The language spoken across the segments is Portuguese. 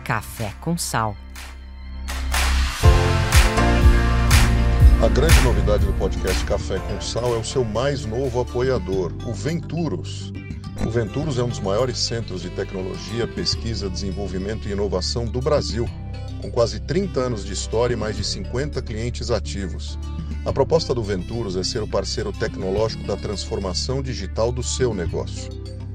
Café com Sal. A grande novidade do podcast Café com Sal é o seu mais novo apoiador, o Venturos. O Venturos é um dos maiores centros de tecnologia, pesquisa, desenvolvimento e inovação do Brasil, com quase 30 anos de história e mais de 50 clientes ativos. A proposta do Venturos é ser o parceiro tecnológico da transformação digital do seu negócio.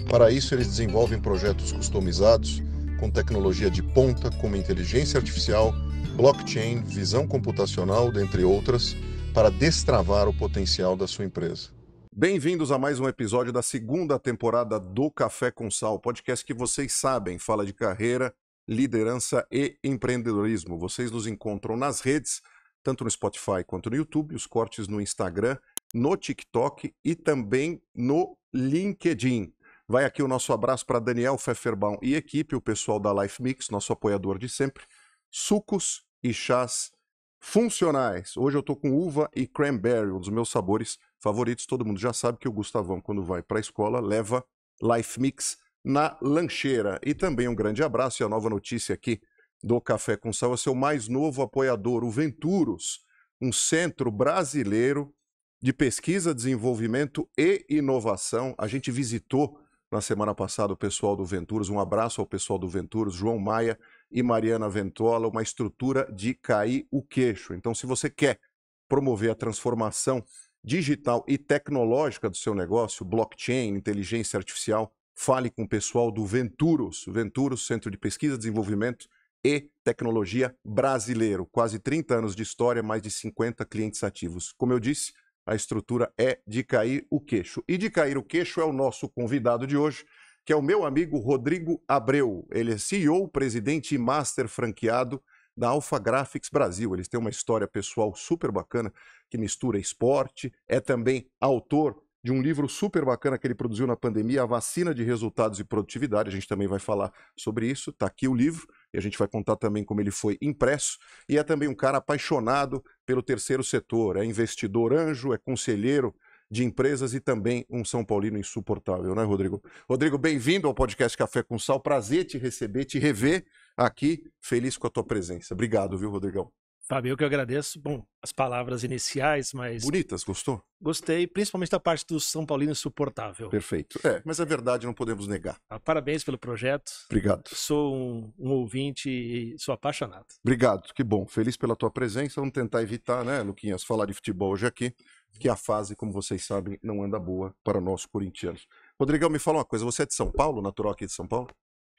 Para isso, eles desenvolvem projetos customizados, com tecnologia de ponta, como inteligência artificial, blockchain, visão computacional, dentre outras, para destravar o potencial da sua empresa. Bem-vindos a mais um episódio da segunda temporada do Café com Sal, podcast que vocês sabem, fala de carreira, liderança e empreendedorismo. Vocês nos encontram nas redes, tanto no Spotify quanto no YouTube, os cortes no Instagram, no TikTok e também no LinkedIn. Vai aqui o nosso abraço para Daniel Pfefferbaum e equipe, o pessoal da Life Mix, nosso apoiador de sempre. Sucos e chás funcionais. Hoje eu tô com uva e cranberry, um dos meus sabores favoritos. Todo mundo já sabe que o Gustavão, quando vai para a escola, leva Life Mix na lancheira. E também um grande abraço e a nova notícia aqui do Café com Sal é seu mais novo apoiador, o Venturos, um centro brasileiro de pesquisa, desenvolvimento e inovação. A gente visitou na semana passada o pessoal do Venturos, um abraço ao pessoal do Venturos, João Maia e Mariana Ventola, uma estrutura de cair o queixo. Então, se você quer promover a transformação digital e tecnológica do seu negócio, blockchain, inteligência artificial, fale com o pessoal do Venturos. Venturos, Centro de Pesquisa, Desenvolvimento e Tecnologia brasileiro. Quase 30 anos de história, mais de 50 clientes ativos. Como eu disse, a estrutura é de cair o queixo. E de cair o queixo é o nosso convidado de hoje, que é o meu amigo Rodrigo Abreu. Ele é CEO, presidente e master franqueado da Alpha Graphics Brasil. Eles têm uma história pessoal super bacana, que mistura esporte, é também autor de um livro super bacana que ele produziu na pandemia, A Vacina de Resultados e Produtividade. A gente também vai falar sobre isso, está aqui o livro, e a gente vai contar também como ele foi impresso. E é também um cara apaixonado pelo terceiro setor, é investidor anjo, é conselheiro de empresas e também um São Paulino insuportável, né, Rodrigo? Rodrigo, bem-vindo ao podcast Café com Sal, prazer te receber, te rever aqui, feliz com a tua presença. Obrigado, viu, Rodrigão? Fábio, eu que agradeço. Bom, as palavras iniciais, mas... Bonitas, gostou? Gostei, principalmente da parte do São Paulino insuportável. Perfeito. Mas a verdade não podemos negar. Parabéns pelo projeto. Obrigado. Sou um ouvinte e sou apaixonado. Obrigado, que bom. Feliz pela tua presença. Vamos tentar evitar, né, Luquinhas, falar de futebol hoje aqui, que a fase, como vocês sabem, não anda boa para nós corintianos. Rodrigão, me fala uma coisa, você é de São Paulo, natural aqui de São Paulo?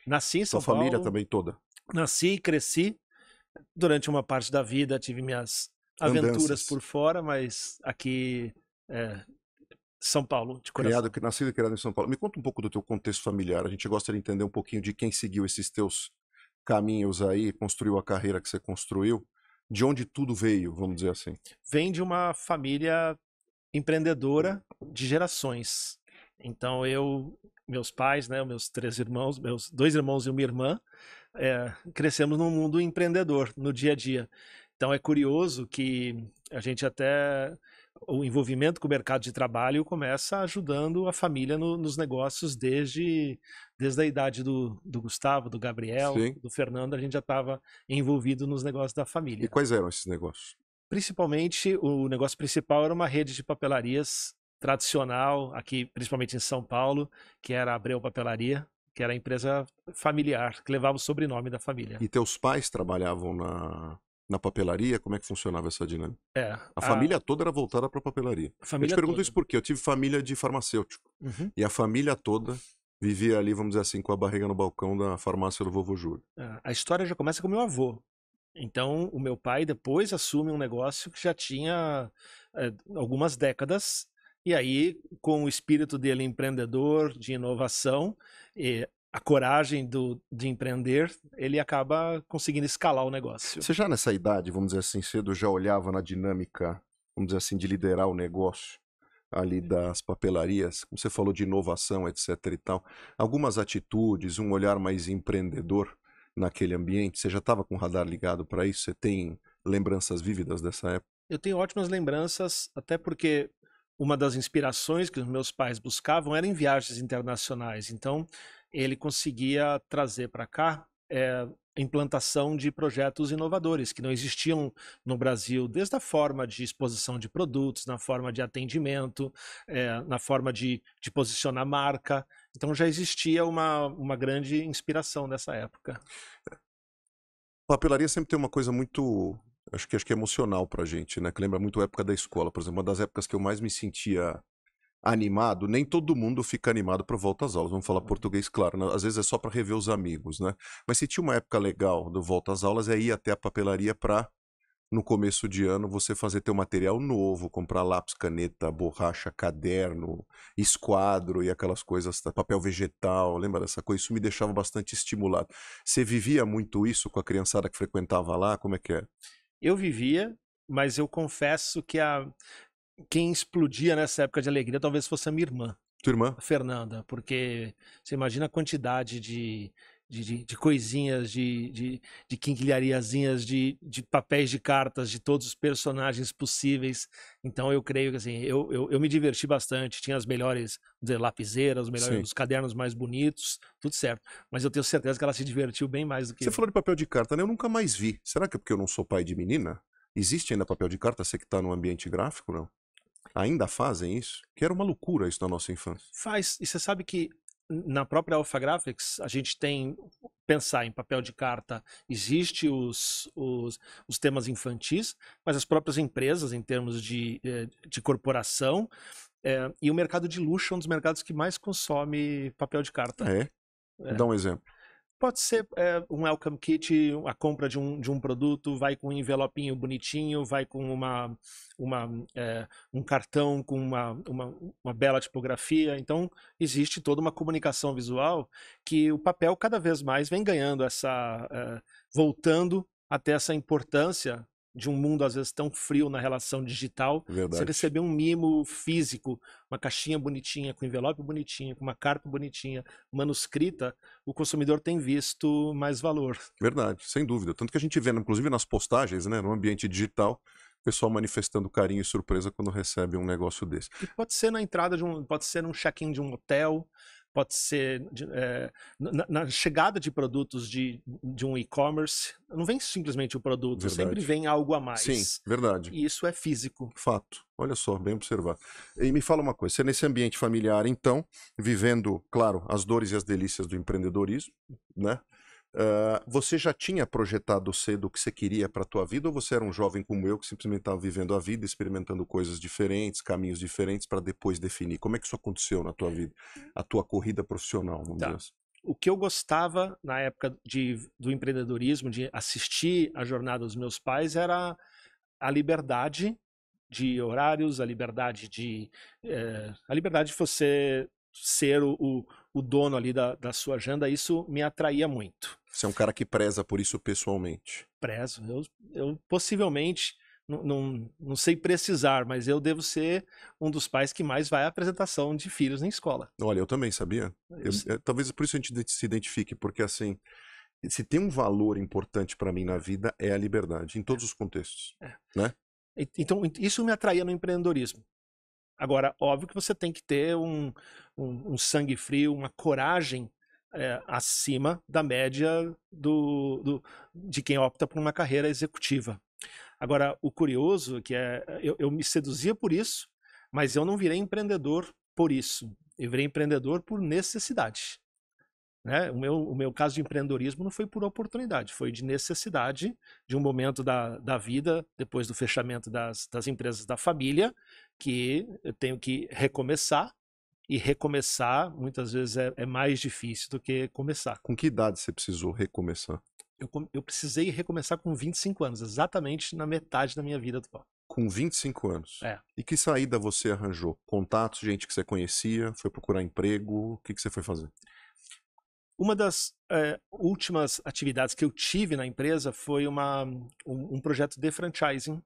Nasci em São Sua Paulo. Família também toda? Nasci e cresci. Durante uma parte da vida tive minhas aventuras por fora, mas aqui São Paulo, de coração. Nascido e criado em São Paulo. Me conta um pouco do teu contexto familiar. A gente gosta de entender um pouquinho de quem seguiu esses teus caminhos aí, construiu a carreira que você construiu, de onde tudo veio, vamos dizer assim. Vem de uma família empreendedora de gerações. Então meus pais, né, meus 3 irmãos, meus 2 irmãos e uma irmã, crescemos num mundo empreendedor, no dia a dia. Então é curioso que a gente o envolvimento com o mercado de trabalho começa ajudando a família nos negócios desde a idade do Gustavo, do Gabriel, Sim. do Fernando, a gente já estava envolvido nos negócios da família. E quais eram esses negócios? Principalmente, o negócio principal era uma rede de papelarias tradicional, aqui principalmente em São Paulo, que era a Abreu Papelaria, que era a empresa familiar, que levava o sobrenome da família. E teus pais trabalhavam na papelaria? Como é que funcionava essa dinâmica? A família toda era voltada para a papelaria. Eu te pergunto isso porque eu tive família de farmacêutico. Uhum. E a família toda vivia ali, vamos dizer assim, com a barriga no balcão da farmácia do vovô Júlio. A história já começa com o meu avô. Então, o meu pai depois assume um negócio que já tinha algumas décadas. E aí, com o espírito dele empreendedor, de inovação, e a coragem de empreender, ele acaba conseguindo escalar o negócio. Você já nessa idade, vamos dizer assim, cedo, já olhava na dinâmica, vamos dizer assim, de liderar o negócio ali das papelarias? Como você falou de inovação, etc e tal. Algumas atitudes, um olhar mais empreendedor naquele ambiente? Você já estava com o radar ligado para isso? Você tem lembranças vívidas dessa época? Eu tenho ótimas lembranças, até porque uma das inspirações que os meus pais buscavam era em viagens internacionais. Então, ele conseguia trazer para cá implantação de projetos inovadores que não existiam no Brasil, desde a forma de exposição de produtos, na forma de atendimento, na forma de posicionar a marca. Então já existia uma grande inspiração nessa época. Papelaria sempre tem uma coisa muito, acho que é emocional pra gente, né? Que lembra muito a época da escola. Por exemplo, uma das épocas que eu mais me sentia animado, nem todo mundo fica animado para volta às aulas, vamos falar português, claro, né? Às vezes é só para rever os amigos, né? Mas se tinha uma época legal do volta às aulas, é ir até a papelaria para, no começo de ano, você fazer teu material novo, comprar lápis, caneta, borracha, caderno, esquadro e aquelas coisas, papel vegetal, lembra dessa coisa? Isso me deixava bastante estimulado. Você vivia muito isso com a criançada que frequentava lá? Como é que é? Eu vivia, mas eu confesso que quem explodia nessa época de alegria talvez fosse a minha irmã, Tua irmã? a Fernanda, porque você imagina a quantidade de coisinhas, de quinquilhariazinhas, de papéis de cartas, de todos os personagens possíveis. Então eu creio que assim, eu me diverti bastante, tinha as melhores lapiseiras, os cadernos mais bonitos, tudo certo. Mas eu tenho certeza que ela se divertiu bem mais do que Você eu. falou de papel de carta, né? Eu nunca mais vi. Será que é porque eu não sou pai de menina? Existe ainda papel de carta? Você que está no ambiente gráfico, não? Ainda fazem isso? Que era uma loucura isso na nossa infância. Faz, e você sabe que na própria Alpha Graphics a gente tem, pensar em papel de carta, existe os temas infantis, mas as próprias empresas em termos de corporação, e o mercado de luxo é um dos mercados que mais consome papel de carta. É? Dá um exemplo. Pode ser um welcome kit, a compra de um produto, vai com um envelopinho bonitinho, vai com um cartão com uma bela tipografia. Então, existe toda uma comunicação visual que o papel cada vez mais vem ganhando voltando a ter essa importância de um mundo às vezes tão frio na relação digital. Verdade. Você receber um mimo físico, uma caixinha bonitinha, com envelope bonitinho, com uma carta bonitinha, manuscrita, o consumidor tem visto mais valor. Verdade, sem dúvida. Tanto que a gente vê, inclusive nas postagens, né, no ambiente digital, o pessoal manifestando carinho e surpresa quando recebe um negócio desse. E pode ser na entrada pode ser num check-in de um hotel, pode ser na chegada de produtos de um e-commerce. Não vem simplesmente o produto, Verdade. sempre vem algo a mais. Sim, verdade. E isso é físico. Fato. Olha só, bem observado. E me fala uma coisa, você nesse ambiente familiar, então, vivendo, claro, as dores e as delícias do empreendedorismo, né? Você já tinha projetado cedo o que você queria para a tua vida, ou você era um jovem como eu que simplesmente estava vivendo a vida, experimentando coisas diferentes, caminhos diferentes para depois definir? Como é que isso aconteceu na tua vida? A tua corrida profissional, vamos dizer assim. O que eu gostava na época do empreendedorismo, de assistir a jornada dos meus pais, era a liberdade de horários, a liberdade de você ser o dono ali da sua agenda. Isso me atraía muito. Você é um cara que preza por isso pessoalmente? Prezo. Eu possivelmente, não sei precisar, mas eu devo ser um dos pais que mais vai à apresentação de filhos na escola. Olha, eu também, sabia? Talvez por isso a gente se identifique, porque assim, se tem um valor importante para mim na vida é a liberdade, em todos os contextos, né? Então, isso me atraía no empreendedorismo. Agora, óbvio que você tem que ter um sangue frio, uma coragem acima da média de quem opta por uma carreira executiva. Agora, o curioso é que eu me seduzia por isso, mas eu não virei empreendedor por isso. Eu virei empreendedor por necessidade. Né? O meu caso de empreendedorismo não foi por oportunidade, foi de necessidade, de um momento da vida, depois do fechamento das empresas da família, que eu tenho que recomeçar, e recomeçar muitas vezes é mais difícil do que começar. Com que idade você precisou recomeçar? Eu precisei recomeçar com 25 anos, exatamente na metade da minha vida atual. Com 25 anos? É. E que saída você arranjou? Contatos, gente que você conhecia? Foi procurar emprego? O que você foi fazer? Uma das últimas atividades que eu tive na empresa foi um projeto de franchising.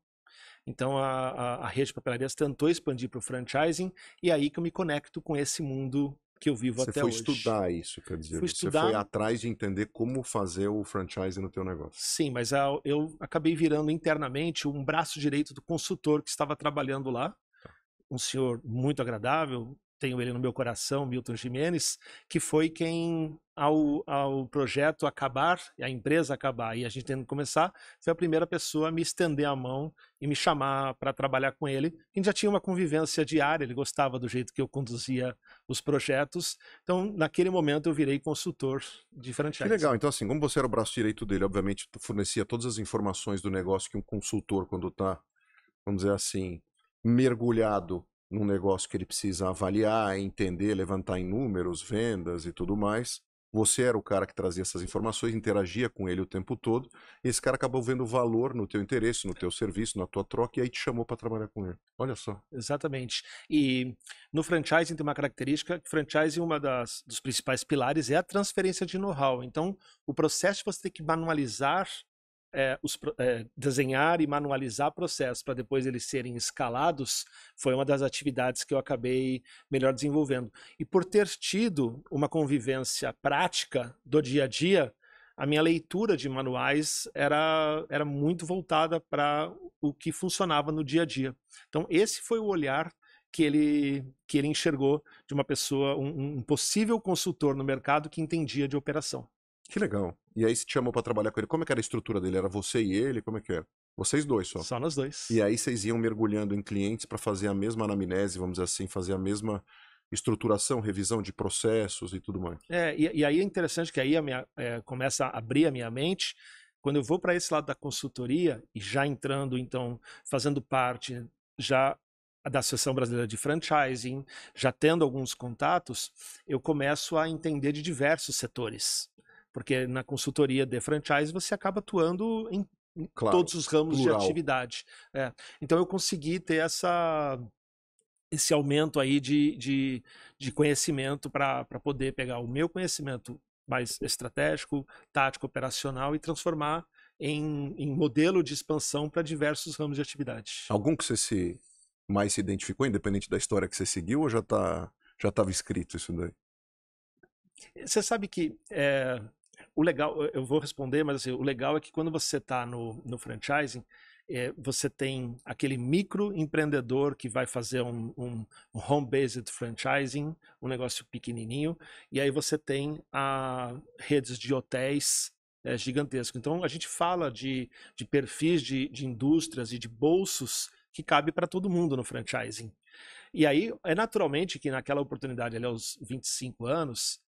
Então a rede de papelarias tentou expandir para o franchising, e é aí que eu me conecto com esse mundo que eu vivo até hoje. Você foi estudar isso, quer dizer? Você foi atrás de entender como fazer o franchising no teu negócio. Sim, mas eu acabei virando internamente um braço direito do consultor que estava trabalhando lá. Um senhor muito agradável, tenho ele no meu coração, Milton Jimenez, que foi quem ao projeto acabar, a empresa acabar e a gente tendo que começar, foi a primeira pessoa a me estender a mão e me chamar para trabalhar com ele. A gente já tinha uma convivência diária, ele gostava do jeito que eu conduzia os projetos. Então, naquele momento, eu virei consultor de franchise. Que legal. Então, assim, como você era o braço direito dele, obviamente, tu fornecia todas as informações do negócio que um consultor, quando está, vamos dizer assim, mergulhado num negócio que ele precisa avaliar, entender, levantar em números, vendas e tudo mais. Você era o cara que trazia essas informações, interagia com ele o tempo todo, e esse cara acabou vendo valor no teu interesse, no teu serviço, na tua troca, e aí te chamou para trabalhar com ele. Olha só. Exatamente. E no franchising tem uma característica, que franchising, dos principais pilares é a transferência de know-how. Então, o processo você tem que manualizar, desenhar e manualizar processos para depois eles serem escalados, foi uma das atividades que eu acabei melhor desenvolvendo. E por ter tido uma convivência prática do dia a dia, a minha leitura de manuais era muito voltada para o que funcionava no dia a dia. Então, esse foi o olhar que ele enxergou de uma pessoa, um possível consultor no mercado que entendia de operação. Que legal. E aí você te chamou para trabalhar com ele. Como é que era a estrutura dele? Era você e ele? Como é que era? Vocês dois só? Só nós dois. E aí vocês iam mergulhando em clientes para fazer a mesma anamnese, vamos dizer assim, fazer a mesma estruturação, revisão de processos e tudo mais. E aí é interessante que aí começa a abrir a minha mente. Quando eu vou para esse lado da consultoria e já entrando, então, fazendo parte já da Associação Brasileira de Franchising, já tendo alguns contatos, eu começo a entender de diversos setores. Porque na consultoria de franchise você acaba atuando em Claro, todos os ramos plural. de atividade. Então eu consegui ter esse aumento aí de conhecimento para poder pegar o meu conhecimento mais estratégico, tático, operacional e transformar em modelo de expansão para diversos ramos de atividade. Algum que você mais se identificou, independente da história que você seguiu, ou já estava escrito isso daí? Você sabe que o legal, eu vou responder, mas assim, o legal é que quando você está no franchising, você tem aquele microempreendedor que vai fazer um home-based franchising, um negócio pequenininho, e aí você tem redes de hotéis gigantescos. Então a gente fala de perfis de indústrias e de bolsos que cabe para todo mundo no franchising. E aí é naturalmente que naquela oportunidade ali aos 25 anos,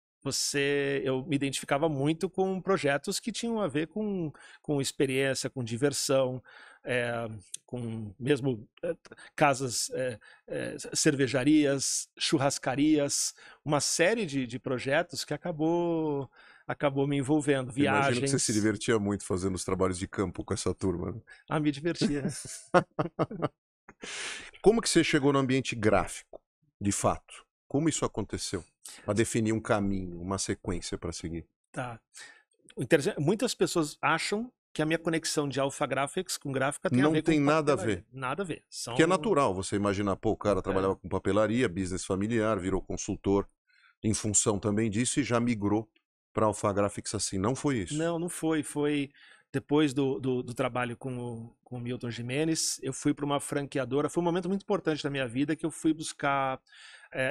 eu me identificava muito com projetos que tinham a ver com experiência, com diversão, com mesmo casas, cervejarias, churrascarias, uma série de projetos que acabou me envolvendo, viagens. Imagino que você se divertia muito fazendo os trabalhos de campo com essa turma. Né? Me divertia. Como que você chegou no ambiente gráfico, de fato? Como isso aconteceu? Para definir um caminho, uma sequência para seguir. Tá. Muitas pessoas acham que a minha conexão de Alpha Graphics com gráfica tem a ver com papelaria. Não tem nada a ver. Nada a ver. Que é natural você imaginar, o cara trabalhava com papelaria, business familiar, virou consultor em função também disso e já migrou para Alpha Graphics assim. Não foi isso? Não foi. Foi depois do trabalho com o Milton Jimenez, eu fui para uma franqueadora. Foi um momento muito importante da minha vida que eu fui buscar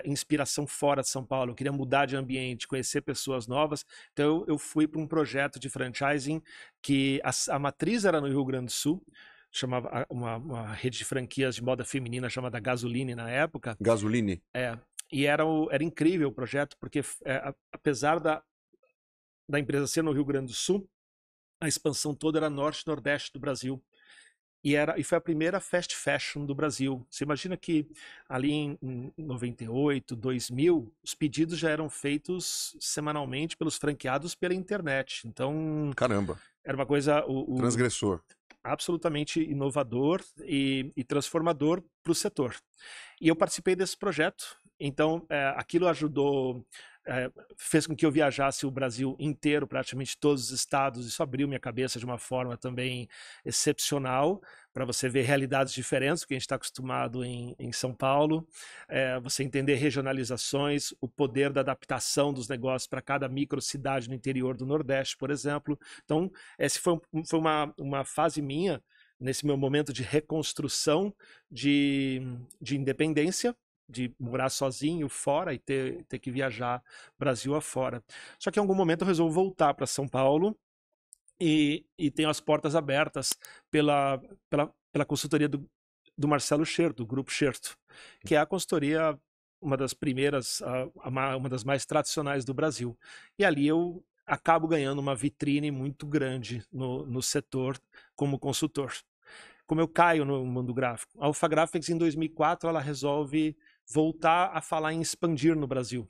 inspiração fora de São Paulo. Eu queria mudar de ambiente, conhecer pessoas novas. Então eu fui para um projeto de franchising que a matriz era no Rio Grande do Sul, chamava uma rede de franquias de moda feminina chamada Gasoline na época. Gasoline? E era incrível o projeto, porque apesar da empresa ser no Rio Grande do Sul, a expansão toda era norte e nordeste do Brasil. E foi a primeira fast fashion do Brasil. Você imagina que ali em 98, 2000, os pedidos já eram feitos semanalmente pelos franqueados pela internet. Então, caramba, era uma coisa transgressor, absolutamente inovador e transformador para o setor. E eu participei desse projeto. Então, aquilo ajudou, fez com que eu viajasse o Brasil inteiro, praticamente todos os estados. Isso abriu minha cabeça de uma forma também excepcional, para você ver realidades diferentes do que a gente está acostumado em São Paulo, você entender regionalizações, o poder da adaptação dos negócios para cada microcidade no interior do Nordeste, por exemplo. Então, essa foi uma fase minha, nesse meu momento de reconstrução de independência, de morar sozinho fora e ter que viajar Brasil afora. Só que em algum momento eu resolvo voltar para São Paulo e tenho as portas abertas pela consultoria do Marcelo Scherto, do Grupo Scherto, que é a consultoria, uma das primeiras, uma das mais tradicionais do Brasil. E ali eu acabo ganhando uma vitrine muito grande no setor como consultor. Como eu caio no mundo gráfico. A Alpha Graphics, em 2004, ela resolve voltar a falar em expandir no Brasil.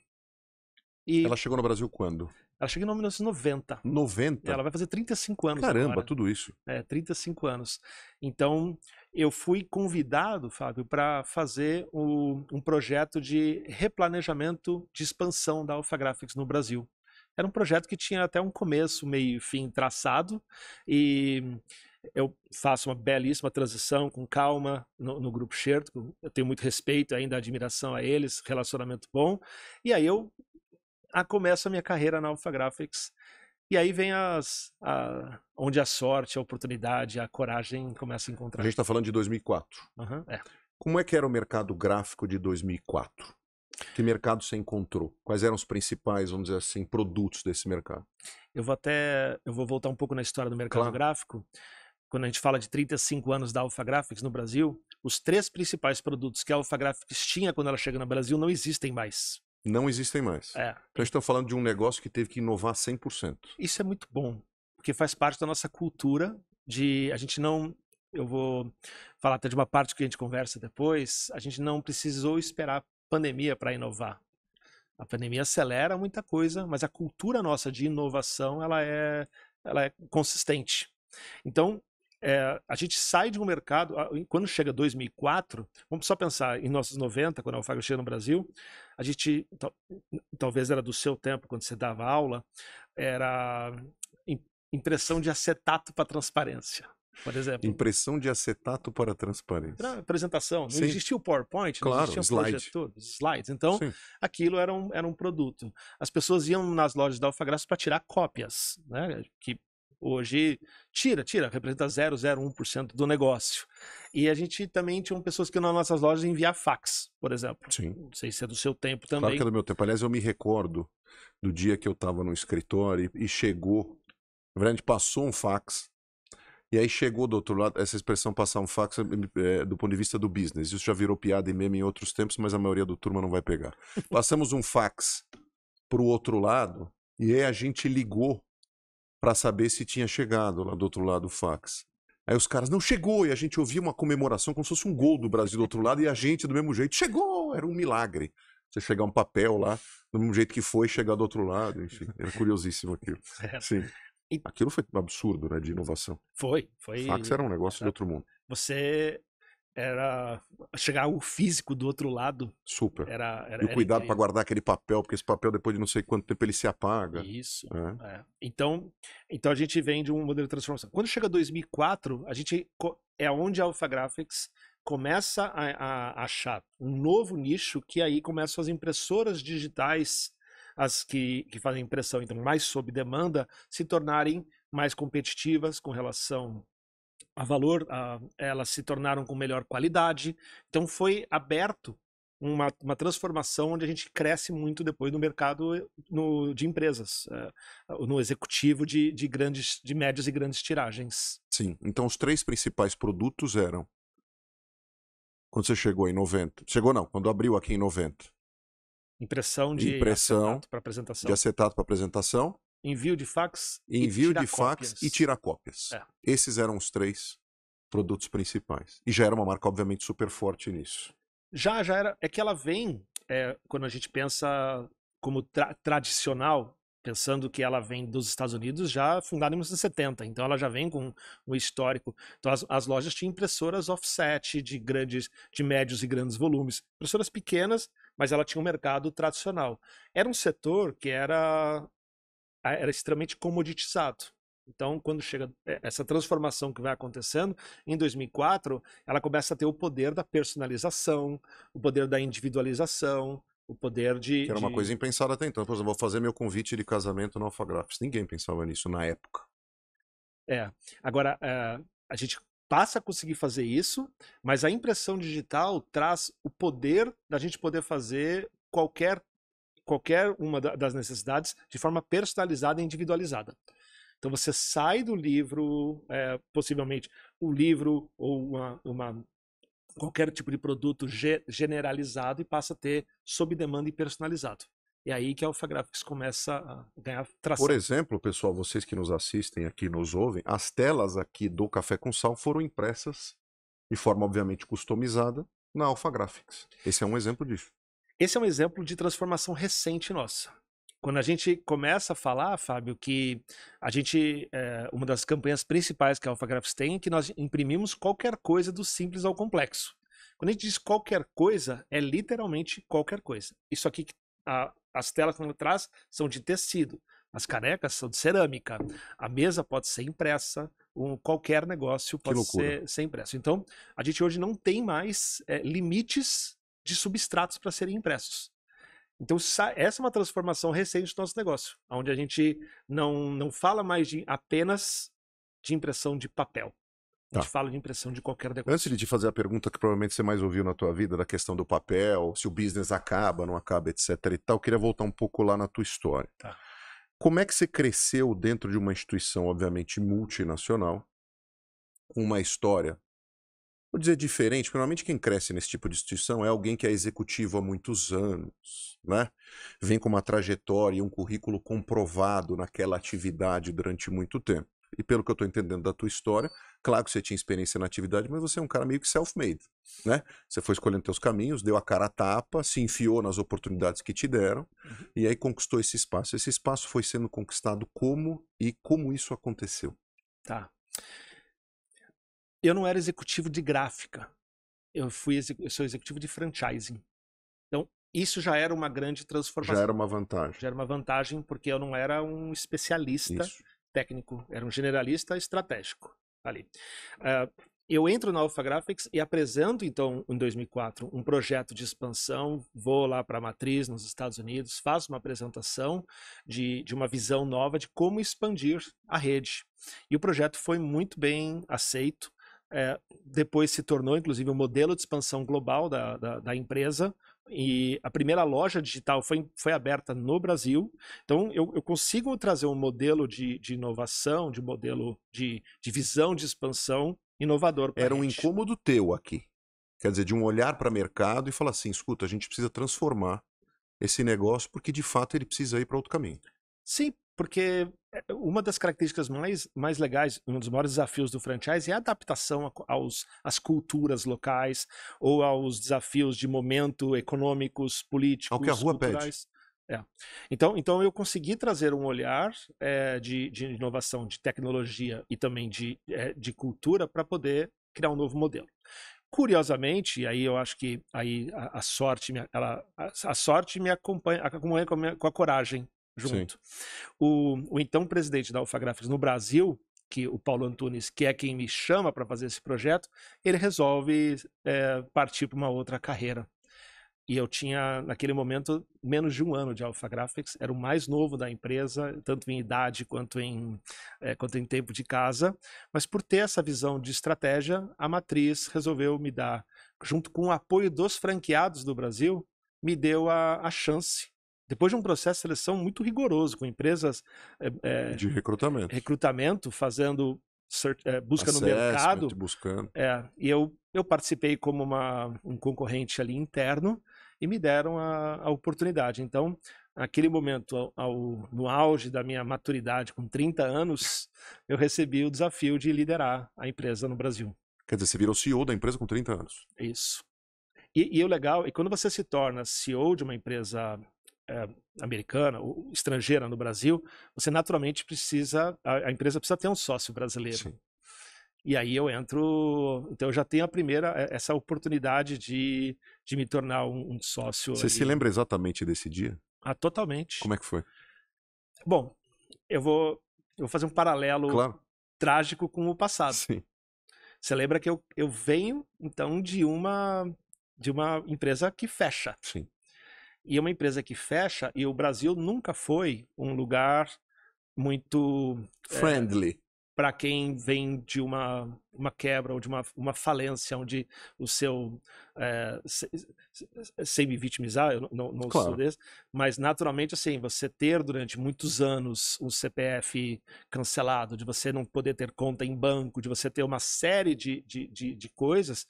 E Ela chegou no Brasil quando? ela chega em 1990. 90? Ela vai fazer 35 anos Caramba, agora. tudo isso. 35 anos. Então, eu fui convidado, Fábio, para fazer um projeto de replanejamento de expansão da Alpha Graphics no Brasil. Era um projeto que tinha até um começo, meio e fim traçado, e eu faço uma belíssima transição com calma no Grupo Scherto. Eu tenho muito respeito, ainda admiração a eles, relacionamento bom. E aí eu começo a minha carreira na Alpha Graphics. E aí vem onde a sorte, a oportunidade, a coragem começam a A encontrar. gente está falando de 2004. Como é que era o mercado gráfico de 2004? Que mercado você encontrou? Quais eram os principais, vamos dizer assim, produtos desse mercado? Eu vou voltar um pouco na história do mercado gráfico. Quando a gente fala de 35 anos da Alpha Graphics no Brasil, os 3 principais produtos que a Alpha Graphics tinha quando ela chega no Brasil não existem mais. Não existem mais. Então a gente está falando de um negócio que teve que inovar 100%. Isso é muito bom, porque faz parte da nossa cultura de a gente não... Eu vou falar até de uma parte que a gente conversa depois. A gente não precisou esperar pandemia para inovar. A pandemia acelera muita coisa, mas a cultura nossa de inovação ela é consistente. Então, a gente sai de um mercado, quando chega 2004, vamos só pensar em nossos 90, quando a Alpha chega no Brasil, a gente, talvez era do seu tempo, quando você dava aula, era impressão de acetato para transparência. Por exemplo. Impressão de acetato para transparência. Para apresentação. Não existia o PowerPoint, não existia o slides. Então, aquilo era um produto. As pessoas iam nas lojas da Alpha Graphics para tirar cópias, né? Que hoje representa 0,01% do negócio. E a gente também tinha pessoas que nas nossas lojas enviavam fax, por exemplo. Sim. Não sei se é do seu tempo também. Claro que é do meu tempo. Aliás, eu me recordo do dia que eu estava no escritório e chegou, na verdade, passou um fax. E aí chegou do outro lado, essa expressão passar um fax do ponto de vista do business. Isso já virou piada e meme em outros tempos, mas a maioria do turma não vai pegar. Passamos um fax para o outro lado e aí a gente ligou para saber se tinha chegado lá do outro lado o fax. Aí os caras, não chegou, e a gente ouvia uma comemoração como se fosse um gol do Brasil do outro lado e a gente do mesmo jeito, chegou, era um milagre. Você chegar um papel lá, do mesmo jeito que foi, chegar do outro lado, enfim, era curiosíssimo aquilo. Sim. Aquilo foi um absurdo, né, de inovação. Foi. Fax era um negócio de outro mundo. Você chegar o físico do outro lado. Super. E o cuidado para guardar aquele papel, porque esse papel depois de não sei quanto tempo ele se apaga. Isso. Então a gente vem de um modelo de transformação. Quando chega 2004, é onde a Alpha Graphics começa a achar um novo nicho, que aí começam as impressoras digitais, as que fazem impressão então mais sob demanda, se tornarem mais competitivas com relação a valor, elas se tornaram com melhor qualidade. Então foi aberto uma transformação onde a gente cresce muito depois no mercado de empresas, no executivo de médias e grandes tiragens. Sim, então os 3 principais produtos eram, quando você chegou em 90, quando abriu aqui em 90. Impressão de acetato para apresentação. De acetato para apresentação. Envio de fax e tirar cópias. Esses eram os 3 produtos principais. E já era uma marca, obviamente, super forte nisso. Já era. É que ela vem, quando a gente pensa como tradicional, pensando que ela vem dos Estados Unidos, já fundada em 1970. Então ela já vem com um histórico. Então as lojas tinham impressoras offset de médios e grandes volumes. Impressoras pequenas, mas ela tinha um mercado tradicional. Era um setor que era extremamente comoditizado. Então, quando chega essa transformação que vai acontecendo, em 2004, ela começa a ter o poder da personalização, o poder da individualização, o poder de... Que era uma coisa impensada até então. Por exemplo, vou fazer meu convite de casamento no Alpha Graphics. Ninguém pensava nisso na época. Agora, a gente passa a conseguir fazer isso, mas a impressão digital traz o poder da gente poder fazer qualquer uma das necessidades de forma personalizada e individualizada. Então você sai do livro, possivelmente o livro ou qualquer tipo de produto generalizado e passa a ter sob demanda e personalizado. É aí que a Alpha Graphics começa a ganhar tração. Por exemplo, pessoal, vocês que nos assistem aqui, nos ouvem, as telas aqui do Café com Sal foram impressas de forma obviamente customizada na Alpha Graphics. Esse é um exemplo disso. Esse é um exemplo de transformação recente nossa. Quando a gente começa a falar, Fábio, que a gente, uma das campanhas principais que a Alpha Graphics tem é que nós imprimimos qualquer coisa do simples ao complexo. Quando a gente diz qualquer coisa, é literalmente qualquer coisa. Isso aqui, as telas que ela traz são de tecido, as canecas são de cerâmica, a mesa pode ser impressa, qualquer negócio pode ser impresso. Então, a gente hoje não tem mais limites de substratos para serem impressos. Então, essa é uma transformação recente do nosso negócio, onde a gente não fala mais apenas de impressão de papel. A gente fala de impressão de qualquer negócio. Antes de te fazer a pergunta que provavelmente você mais ouviu na tua vida, da questão do papel, se o business acaba, não acaba, etc e tal, eu queria voltar um pouco lá na tua história. Tá. Como é que você cresceu dentro de uma instituição, obviamente, multinacional, com uma história, vou dizer diferente, porque normalmente quem cresce nesse tipo de instituição é alguém que é executivo há muitos anos, né? Vem com uma trajetória e um currículo comprovado naquela atividade durante muito tempo. E pelo que eu estou entendendo da tua história, claro que você tinha experiência na atividade, mas você é um cara meio que self-made, né? Você foi escolhendo teus caminhos, deu a cara a tapa, se enfiou nas oportunidades que te deram, e aí conquistou esse espaço. Esse espaço foi sendo conquistado como isso aconteceu? Tá. Eu não era executivo de gráfica. Eu sou executivo de franchising. Então, isso já era uma grande transformação. Já era uma vantagem. Já era uma vantagem porque eu não era um especialista técnico, era um generalista estratégico ali. Eu entro na Alpha Graphics e apresento, então, em 2004, um projeto de expansão, vou lá para a matriz nos Estados Unidos, faço uma apresentação de uma visão nova de como expandir a rede. E o projeto foi muito bem aceito. Depois se tornou, inclusive, um modelo de expansão global da empresa, e a primeira loja digital foi aberta no Brasil. Então, eu consigo trazer um modelo de inovação, de modelo de visão de expansão inovador para a rede. Era um incômodo teu aqui, quer dizer, de um olhar para o mercado e falar assim, escuta, a gente precisa transformar esse negócio porque, de fato, ele precisa ir para outro caminho. Sim, porque uma das características mais legais, um dos maiores desafios do franchise é a adaptação às culturas locais ou aos desafios de momento econômicos, políticos, ao que a rua culturais. Então eu consegui trazer um olhar de inovação, de tecnologia e também de cultura para poder criar um novo modelo. Curiosamente, aí eu acho que aí a sorte me acompanha com a coragem junto. O então presidente da Alpha Graphics no Brasil, que o Paulo Antunes, que é quem me chama para fazer esse projeto, ele resolve partir para uma outra carreira. E eu tinha, naquele momento, menos de um ano de Alpha Graphics, era o mais novo da empresa, tanto em idade quanto em tempo de casa, mas por ter essa visão de estratégia, a matriz resolveu me dar, junto com o apoio dos franqueados do Brasil, me deu a chance. Depois de um processo de seleção muito rigoroso, com empresas de recrutamento fazendo busca no mercado. E eu participei como um concorrente ali interno e me deram a oportunidade. Então, naquele momento, no auge da minha maturidade, com 30 anos, eu recebi o desafio de liderar a empresa no Brasil. Quer dizer, você virou CEO da empresa com 30 anos. Isso. E o legal é que quando você se torna CEO de uma empresa americana ou estrangeira no Brasil, você naturalmente a empresa precisa ter um sócio brasileiro. Sim. E aí eu entro, então eu já tenho essa oportunidade de me tornar um sócio. Você se lembra exatamente desse dia? Totalmente. Como é que foi? Bom, eu vou fazer um paralelo trágico com o passado. Sim. Você lembra que eu venho, então, de uma empresa que fecha. Sim. E uma empresa que fecha, e o Brasil nunca foi um lugar muito friendly para quem vem de uma quebra ou de uma falência, onde o seu, sem me vitimizar, eu não Claro. sou desse, mas naturalmente, assim, você ter durante muitos anos um CPF cancelado, de você não poder ter conta em banco, de você ter uma série de coisas,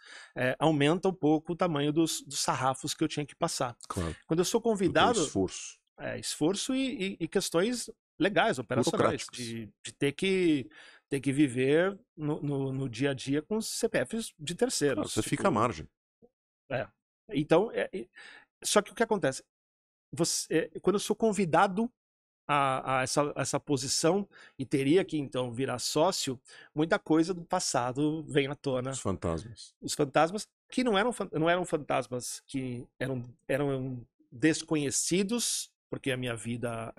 aumenta um pouco o tamanho dos sarrafos que eu tinha que passar. Claro. Quando eu sou Do teu convidado, esforço. esforço e questões legais, operacionais, Burocráticas. de ter que viver no dia a dia com os CPFs de terceiros. Claro, você tipo, fica à margem. Então, só que o que acontece? Quando eu sou convidado a essa posição e teria que então virar sócio, muita coisa do passado vem à tona. Os fantasmas. Os fantasmas que não eram fantasmas que eram desconhecidos, porque a minha vida,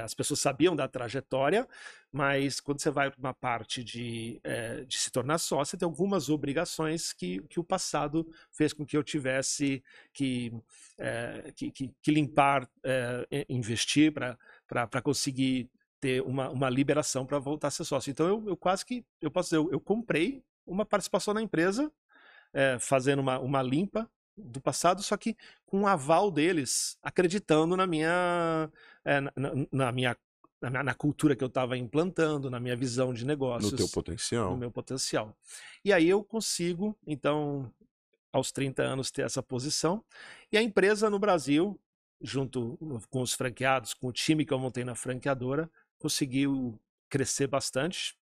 as pessoas sabiam da trajetória, mas quando você vai para uma parte de se tornar sócio, tem algumas obrigações que o passado fez com que eu tivesse que limpar, investir para conseguir ter uma liberação para voltar a ser sócio. Então eu quase que, eu posso dizer, eu comprei uma participação na empresa, fazendo uma limpa do passado, só que com o aval deles, acreditando na minha na cultura que eu estava implantando, na minha visão de negócios, No teu potencial. no meu potencial. E aí eu consigo, então, aos 30 anos, ter essa posição. E a empresa no Brasil, junto com os franqueados, com o time que eu montei na franqueadora, conseguiu crescer bastante.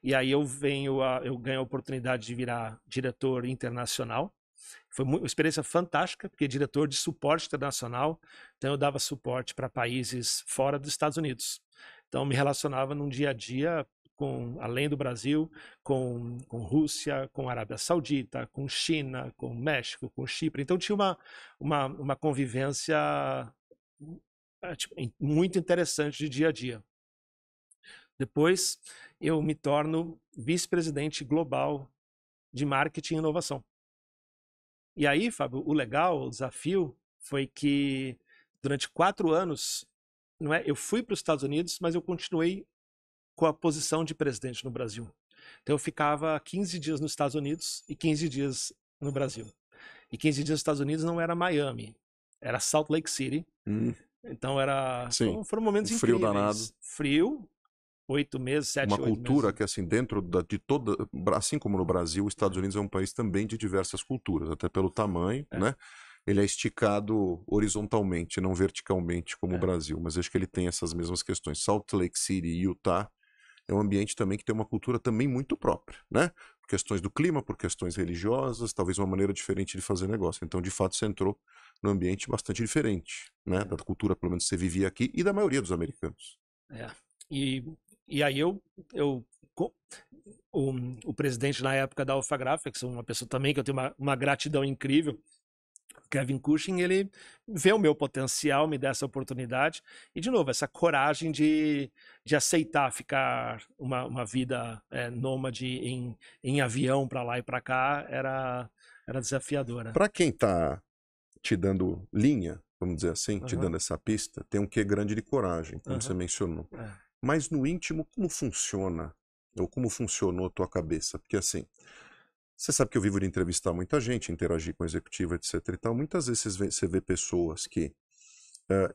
E aí eu ganho a oportunidade de virar diretor internacional. Foi uma experiência fantástica, porque diretor de suporte internacional, então eu dava suporte para países fora dos Estados Unidos. Então me relacionava num dia a dia além do Brasil, com Rússia, com Arábia Saudita, com China, com México, com Chipre. Então tinha uma convivência muito interessante de dia a dia. Depois eu me torno vice-presidente global de marketing e inovação. E aí, Fábio, o legal, o desafio foi que durante 4 anos, eu fui para os Estados Unidos, mas eu continuei com a posição de presidente no Brasil. Então eu ficava 15 dias nos Estados Unidos e 15 dias no Brasil. E 15 dias nos Estados Unidos não era Miami, era Salt Lake City. Então foram momentos frio incríveis. Danado. Frio, 8 meses, 7, 8 meses. Uma cultura que, assim, dentro de toda... Assim como no Brasil, os Estados Unidos é um país também de diversas culturas, até pelo tamanho, né? Ele é esticado horizontalmente, não verticalmente como o Brasil, mas acho que ele tem essas mesmas questões. Salt Lake City e Utah é um ambiente também que tem uma cultura também muito própria, né? Por questões do clima, por questões religiosas, talvez uma maneira diferente de fazer negócio. Então, de fato, você entrou num ambiente bastante diferente, né? Da cultura, pelo menos, que você vivia aqui e da maioria dos americanos. E aí o presidente na época da Alpha Graphics, uma pessoa também que eu tenho uma gratidão incrível, Kevin Cushing, ele vê o meu potencial, me dá essa oportunidade e, de novo, essa coragem de aceitar ficar uma vida nômade em avião para lá e para cá era desafiadora. Para quem está te dando linha, vamos dizer assim, te dando essa pista, tem um quê grande de coragem, como você mencionou. Mas no íntimo, como funciona, ou como funcionou a tua cabeça? Porque assim, você sabe que eu vivo de entrevistar muita gente, interagir com executivo, etc e tal. Muitas vezes você vê pessoas que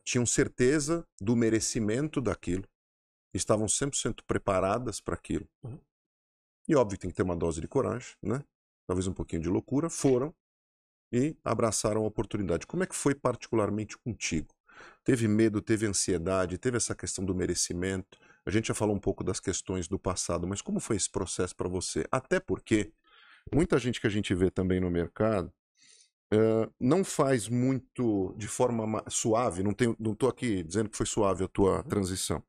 tinham certeza do merecimento daquilo, estavam 100% preparadas para aquilo. E óbvio que tem que ter uma dose de coragem, né? Talvez um pouquinho de loucura, foram e abraçaram a oportunidade. Como é que foi particularmente contigo? Teve medo, teve ansiedade, teve essa questão do merecimento? A gente já falou um pouco das questões do passado, mas como foi esse processo para você? Até porque muita gente que a gente vê também no mercado não faz muito de forma suave, não estou aqui dizendo que foi suave a tua transição.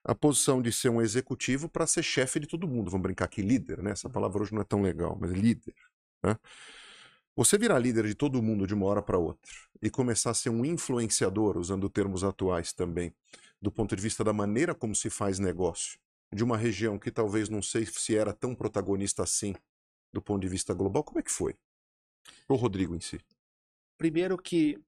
A posição de ser um executivo para ser chefe de todo mundo, vamos brincar aqui, líder, né? Essa palavra hoje não é tão legal, mas líder, né? Você virar líder de todo mundo de uma hora para outra e começar a ser um influenciador, usando termos atuais também, do ponto de vista da maneira como se faz negócio, de uma região que talvez não sei se era tão protagonista assim, do ponto de vista global, como é que foi? O Rodrigo em si. Primeiro que,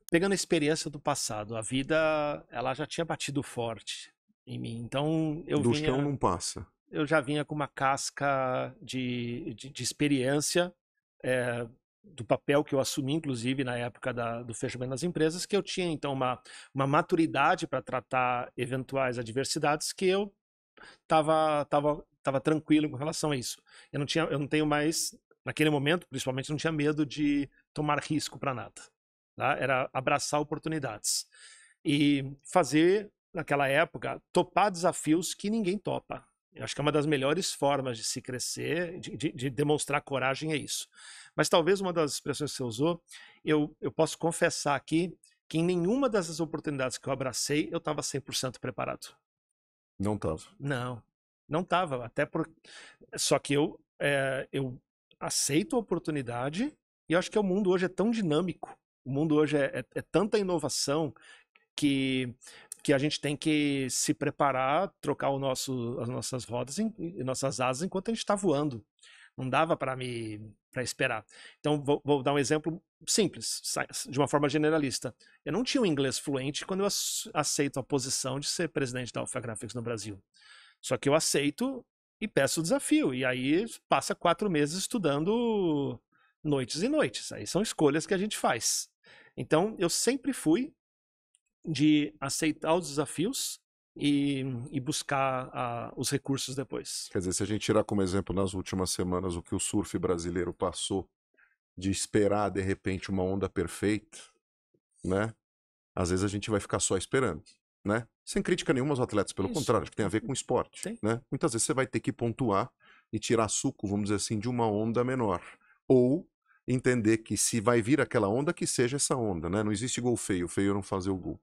pegando a experiência do passado, a vida ela já tinha batido forte em mim. Então do chão não passa. eu já vinha com uma casca de experiência, do papel que eu assumi, inclusive, na época do fechamento das empresas, que eu tinha, então, uma maturidade para tratar eventuais adversidades que eu estava tranquilo com relação a isso. Eu não tenho mais, naquele momento, principalmente, não tinha medo de tomar risco para nada. Tá? Era abraçar oportunidades. E fazer, naquela época, topar desafios que ninguém topa. Eu acho que é uma das melhores formas de se crescer, de demonstrar coragem é isso. Mas talvez uma das expressões que você usou, eu posso confessar aqui que em nenhuma dessas oportunidades que eu abracei, eu estava 100% preparado. Não estava. Não estava. Só que eu aceito a oportunidade e eu acho que o mundo hoje é tão dinâmico. O mundo hoje é tanta inovação que a gente tem que se preparar, trocar as nossas rodas e nossas asas enquanto a gente está voando. Não dava para esperar. Então, vou dar um exemplo simples, de uma forma generalista. Eu não tinha um inglês fluente quando eu aceito a posição de ser presidente da Alpha Graphics no Brasil. Só que eu aceito e peço o desafio. E aí passa 4 meses estudando noites e noites. Aí são escolhas que a gente faz. Então, eu sempre fui de aceitar os desafios e buscar os recursos depois. Quer dizer, se a gente tirar como exemplo nas últimas semanas o que o surf brasileiro passou de esperar, de repente, uma onda perfeita, né? Às vezes a gente vai ficar só esperando, né? Sem crítica nenhuma aos atletas, pelo contrário, acho que tem a ver com esporte, né? Muitas vezes você vai ter que pontuar e tirar suco, vamos dizer assim, de uma onda menor. Ou entender que se vai vir aquela onda, que seja essa onda, né? Não existe gol feio, feio é não fazer o gol.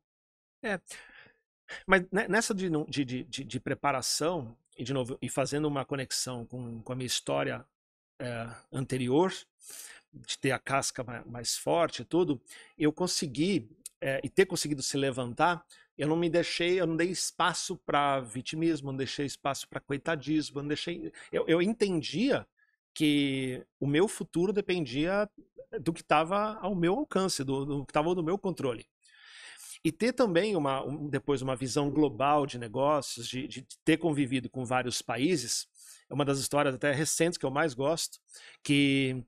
Mas nessa de preparação, e de novo, e fazendo uma conexão com a minha história anterior, de ter a casca mais forte e tudo, eu consegui, e ter conseguido se levantar, eu não dei espaço para vitimismo, não deixei espaço para coitadismo, eu entendia que o meu futuro dependia do que estava ao meu alcance, do que estava no meu controle. E ter também depois uma visão global de negócios, de ter convivido com vários países, é uma das histórias até recentes que eu mais gosto, que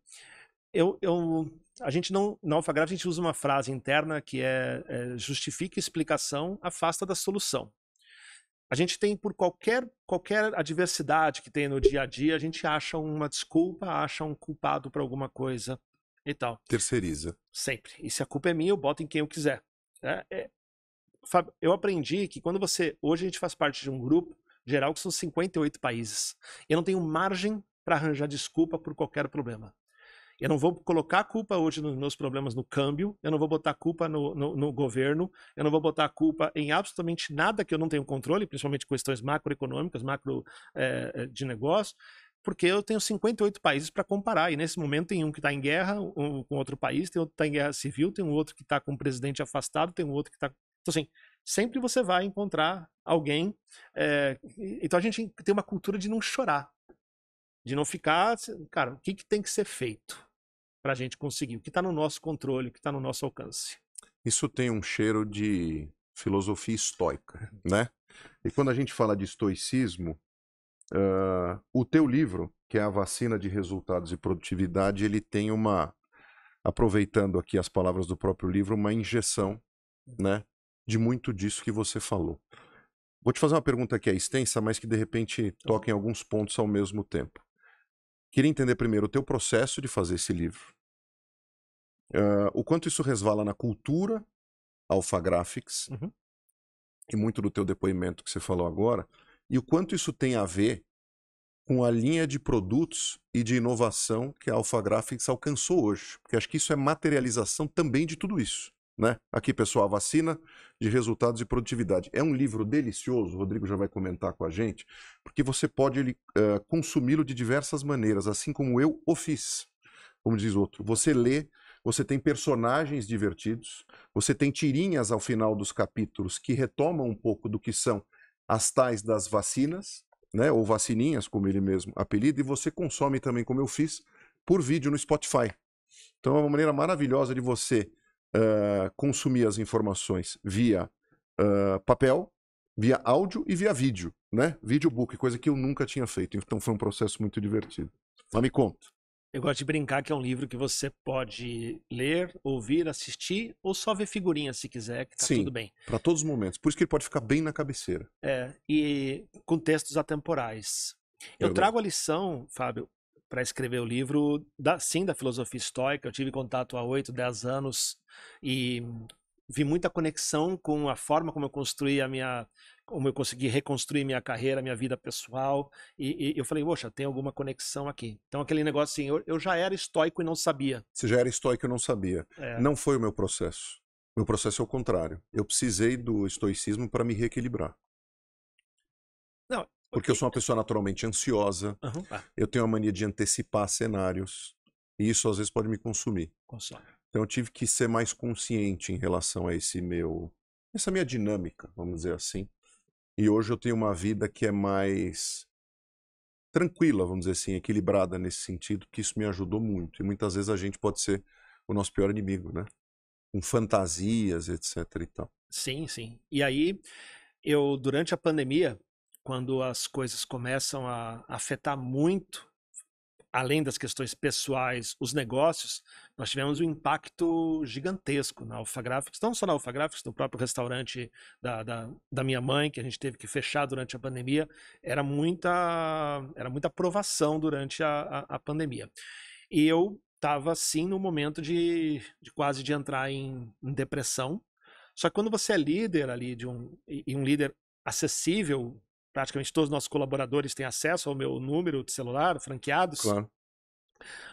a gente não, na Alpha Graphics a gente usa uma frase interna que justifica explicação, afasta da solução. A gente tem, por qualquer adversidade que tem no dia a dia, a gente acha uma desculpa, acha um culpado para alguma coisa e tal. Terceiriza. Sempre. E se a culpa é minha, eu boto em quem eu quiser. Fábio, eu aprendi que hoje a gente faz parte de um grupo geral que são 58 países. Eu não tenho margem para arranjar desculpa por qualquer problema. Eu não vou colocar a culpa hoje nos meus problemas no câmbio, eu não vou botar a culpa no governo, eu não vou botar a culpa em absolutamente nada que eu não tenho controle, principalmente questões macroeconômicas, de negócio, porque eu tenho 58 países para comparar, e nesse momento tem um que está em guerra com outro país, tem outro que está em guerra civil, tem um outro que está com o presidente afastado, tem um outro que está... Então, assim, sempre você vai encontrar alguém... Então, a gente tem uma cultura de não chorar, de não ficar... Cara, o que tem que ser feito para a gente conseguir? O que está no nosso controle, o que está no nosso alcance? Isso tem um cheiro de filosofia estoica, né? E quando a gente fala de estoicismo, o teu livro, que é A Vacina de Resultados e Produtividade, ele tem aproveitando aqui as palavras do próprio livro, uma injeção, né, de muito disso que você falou. Vou te fazer uma pergunta que é extensa, mas que de repente toca em alguns pontos ao mesmo tempo. Queria entender primeiro o teu processo de fazer esse livro. O quanto isso resvala na cultura Alpha Graphics, e muito do teu depoimento que você falou agora, e o quanto isso tem a ver com a linha de produtos e de inovação que a Alpha Graphics alcançou hoje. Porque acho que isso é materialização também de tudo isso, né? Aqui, pessoal, A Vacina de Resultados e Produtividade. É um livro delicioso, o Rodrigo já vai comentar com a gente, porque você pode consumi-lo de diversas maneiras, assim como eu o fiz. Como diz outro, você lê, você tem personagens divertidos, você tem tirinhas ao final dos capítulos que retomam um pouco do que são as tais das vacinas, né, ou vacininhas, como ele mesmo apelida, e você consome também, como eu fiz, por vídeo no Spotify. Então é uma maneira maravilhosa de você consumir as informações via papel, via áudio e via vídeo. né? Videobook, coisa que eu nunca tinha feito. Então foi um processo muito divertido. Mas me conta. Eu gosto de brincar que é um livro que você pode ler, ouvir, assistir ou só ver figurinha se quiser, que tá Sim, tudo bem. para todos os momentos. Por isso que ele pode ficar bem na cabeceira. E com textos atemporais. Eu Verdade. trago a lição, Fábio, para escrever o livro, da filosofia estoica. Eu tive contato há 8, 10 anos e vi muita conexão com a forma como eu construí como eu consegui reconstruir minha carreira, minha vida pessoal, e eu falei, poxa, tem alguma conexão aqui. Então aquele negócio assim, eu já era estoico e não sabia. Você já era estoico e eu não sabia. Não foi o meu processo. Meu processo é o contrário. Eu precisei do estoicismo para me reequilibrar. Não, porque eu sou uma pessoa naturalmente ansiosa, eu tenho a mania de antecipar cenários, e isso às vezes pode me consumir. Consome. Então eu tive que ser mais consciente em relação a essa minha dinâmica, vamos dizer assim. E hoje eu tenho uma vida que é mais tranquila, vamos dizer assim, equilibrada nesse sentido, que isso me ajudou muito. E muitas vezes a gente pode ser o nosso pior inimigo, né? Com fantasias, etc e tal. Sim, sim. E aí, durante a pandemia, quando as coisas começam a afetar muito, além das questões pessoais, os negócios, nós tivemos um impacto gigantesco na Alpha Graphics, não só na Alpha Graphics, no próprio restaurante da minha mãe, que a gente teve que fechar durante a pandemia. Era muita provação durante a pandemia. E eu estava, sim, no momento de quase de entrar em depressão. Só que quando você é líder ali e um líder acessível, praticamente todos os nossos colaboradores têm acesso ao meu número de celular, franqueados. Claro.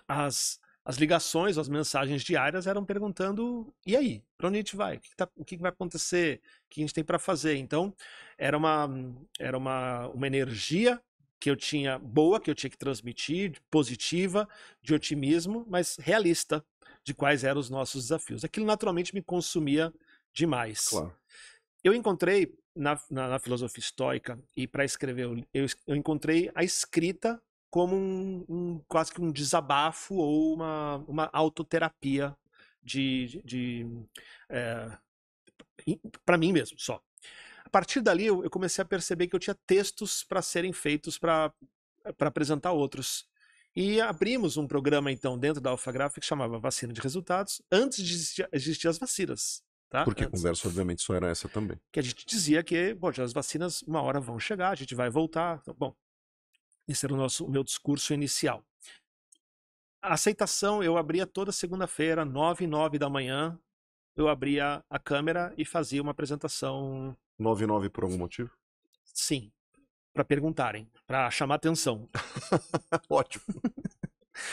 As ligações, as mensagens diárias eram perguntando, e aí? Para onde a gente vai? O que vai acontecer? O que a gente tem para fazer? Então, era uma energia que eu tinha boa, que eu tinha que transmitir, positiva, de otimismo, mas realista, de quais eram os nossos desafios. Aquilo naturalmente me consumia demais. Claro. Eu encontrei na filosofia estoica, e para escrever, eu encontrei a escrita como quase que um desabafo ou uma autoterapia para mim mesmo, só. A partir dali, eu comecei a perceber que eu tinha textos para serem feitos para apresentar outros. E abrimos um programa, então, dentro da Alpha Graphics, que chamava Vacina de Resultados, antes de existir as vacinas. Tá? Porque a conversa, obviamente, só era essa também. Que a gente dizia que, poxa, as vacinas uma hora vão chegar, a gente vai voltar. Então, bom, esse era o meu discurso inicial. A aceitação, eu abria toda segunda-feira, 9h09 da manhã, eu abria a câmera e fazia uma apresentação. 9h09 por algum motivo? Sim, para perguntarem, para chamar atenção. Ótimo.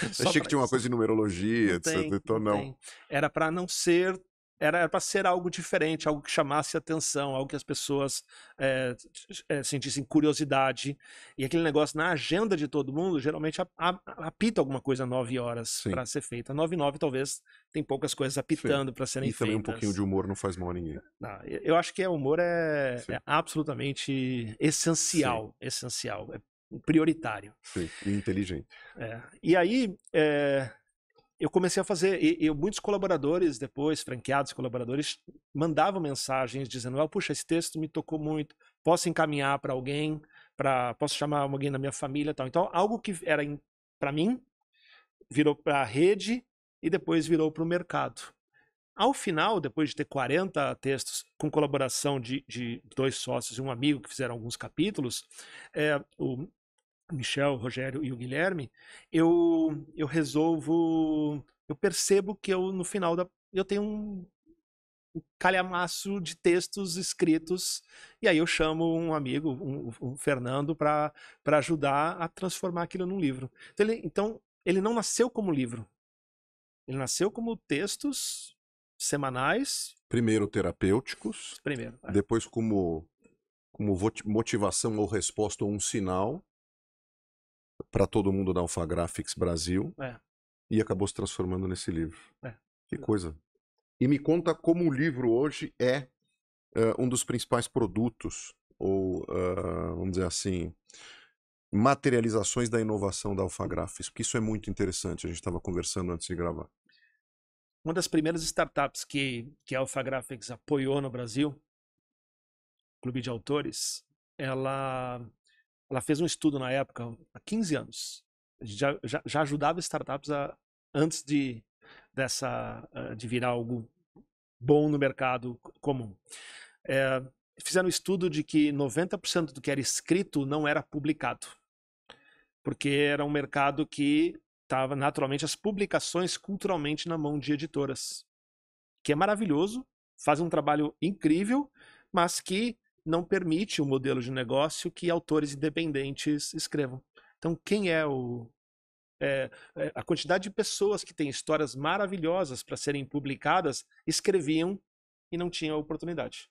Achei que tinha uma coisa de numerologia, não etc. Tem, então não. Era para não ser. Era para ser algo diferente, algo que chamasse atenção, algo que as pessoas sentissem curiosidade. E aquele negócio na agenda de todo mundo, geralmente apita alguma coisa 9 horas para ser feita. 9h09 talvez tem poucas coisas apitando para serem feitas. E também um pouquinho de humor não faz mal a ninguém. Não, eu acho que o humor é absolutamente essencial. Sim. Essencial, é prioritário. Sim, e inteligente. E aí... eu comecei a fazer, e muitos colaboradores depois, franqueados colaboradores, mandavam mensagens dizendo, puxa, esse texto me tocou muito, posso encaminhar para alguém, posso chamar alguém da minha família e tal. Então, algo que era para mim, virou para a rede e depois virou para o mercado. Ao final, depois de ter 40 textos com colaboração de 2 sócios e um amigo que fizeram alguns capítulos, o Michel, o Rogério e o Guilherme, eu percebo que no final eu tenho um calhamaço de textos escritos, e aí eu chamo um amigo, o Fernando, para ajudar a transformar aquilo num livro. Então, ele não nasceu como livro, ele nasceu como textos semanais. Primeiro terapêuticos, depois como motivação ou resposta ou um sinal para todo mundo da Alpha Graphics Brasil, e acabou se transformando nesse livro. Que coisa. E me conta como o livro hoje é um dos principais produtos, ou, vamos dizer assim, materializações da inovação da Alpha Graphics, porque isso é muito interessante, a gente estava conversando antes de gravar. Uma das primeiras startups que a Alpha Graphics apoiou no Brasil, Clube de Autores, ela fez um estudo na época, há 15 anos. A gente já ajudava startups antes de virar algo bom no mercado comum. Fizeram um estudo de que 90% do que era escrito não era publicado, porque era um mercado que estava naturalmente as publicações culturalmente na mão de editoras, que é maravilhoso, faz um trabalho incrível, mas que não permite o modelo de negócio que autores independentes escrevam. Então, quem é a quantidade de pessoas que têm histórias maravilhosas para serem publicadas, escreviam e não tinham a oportunidade.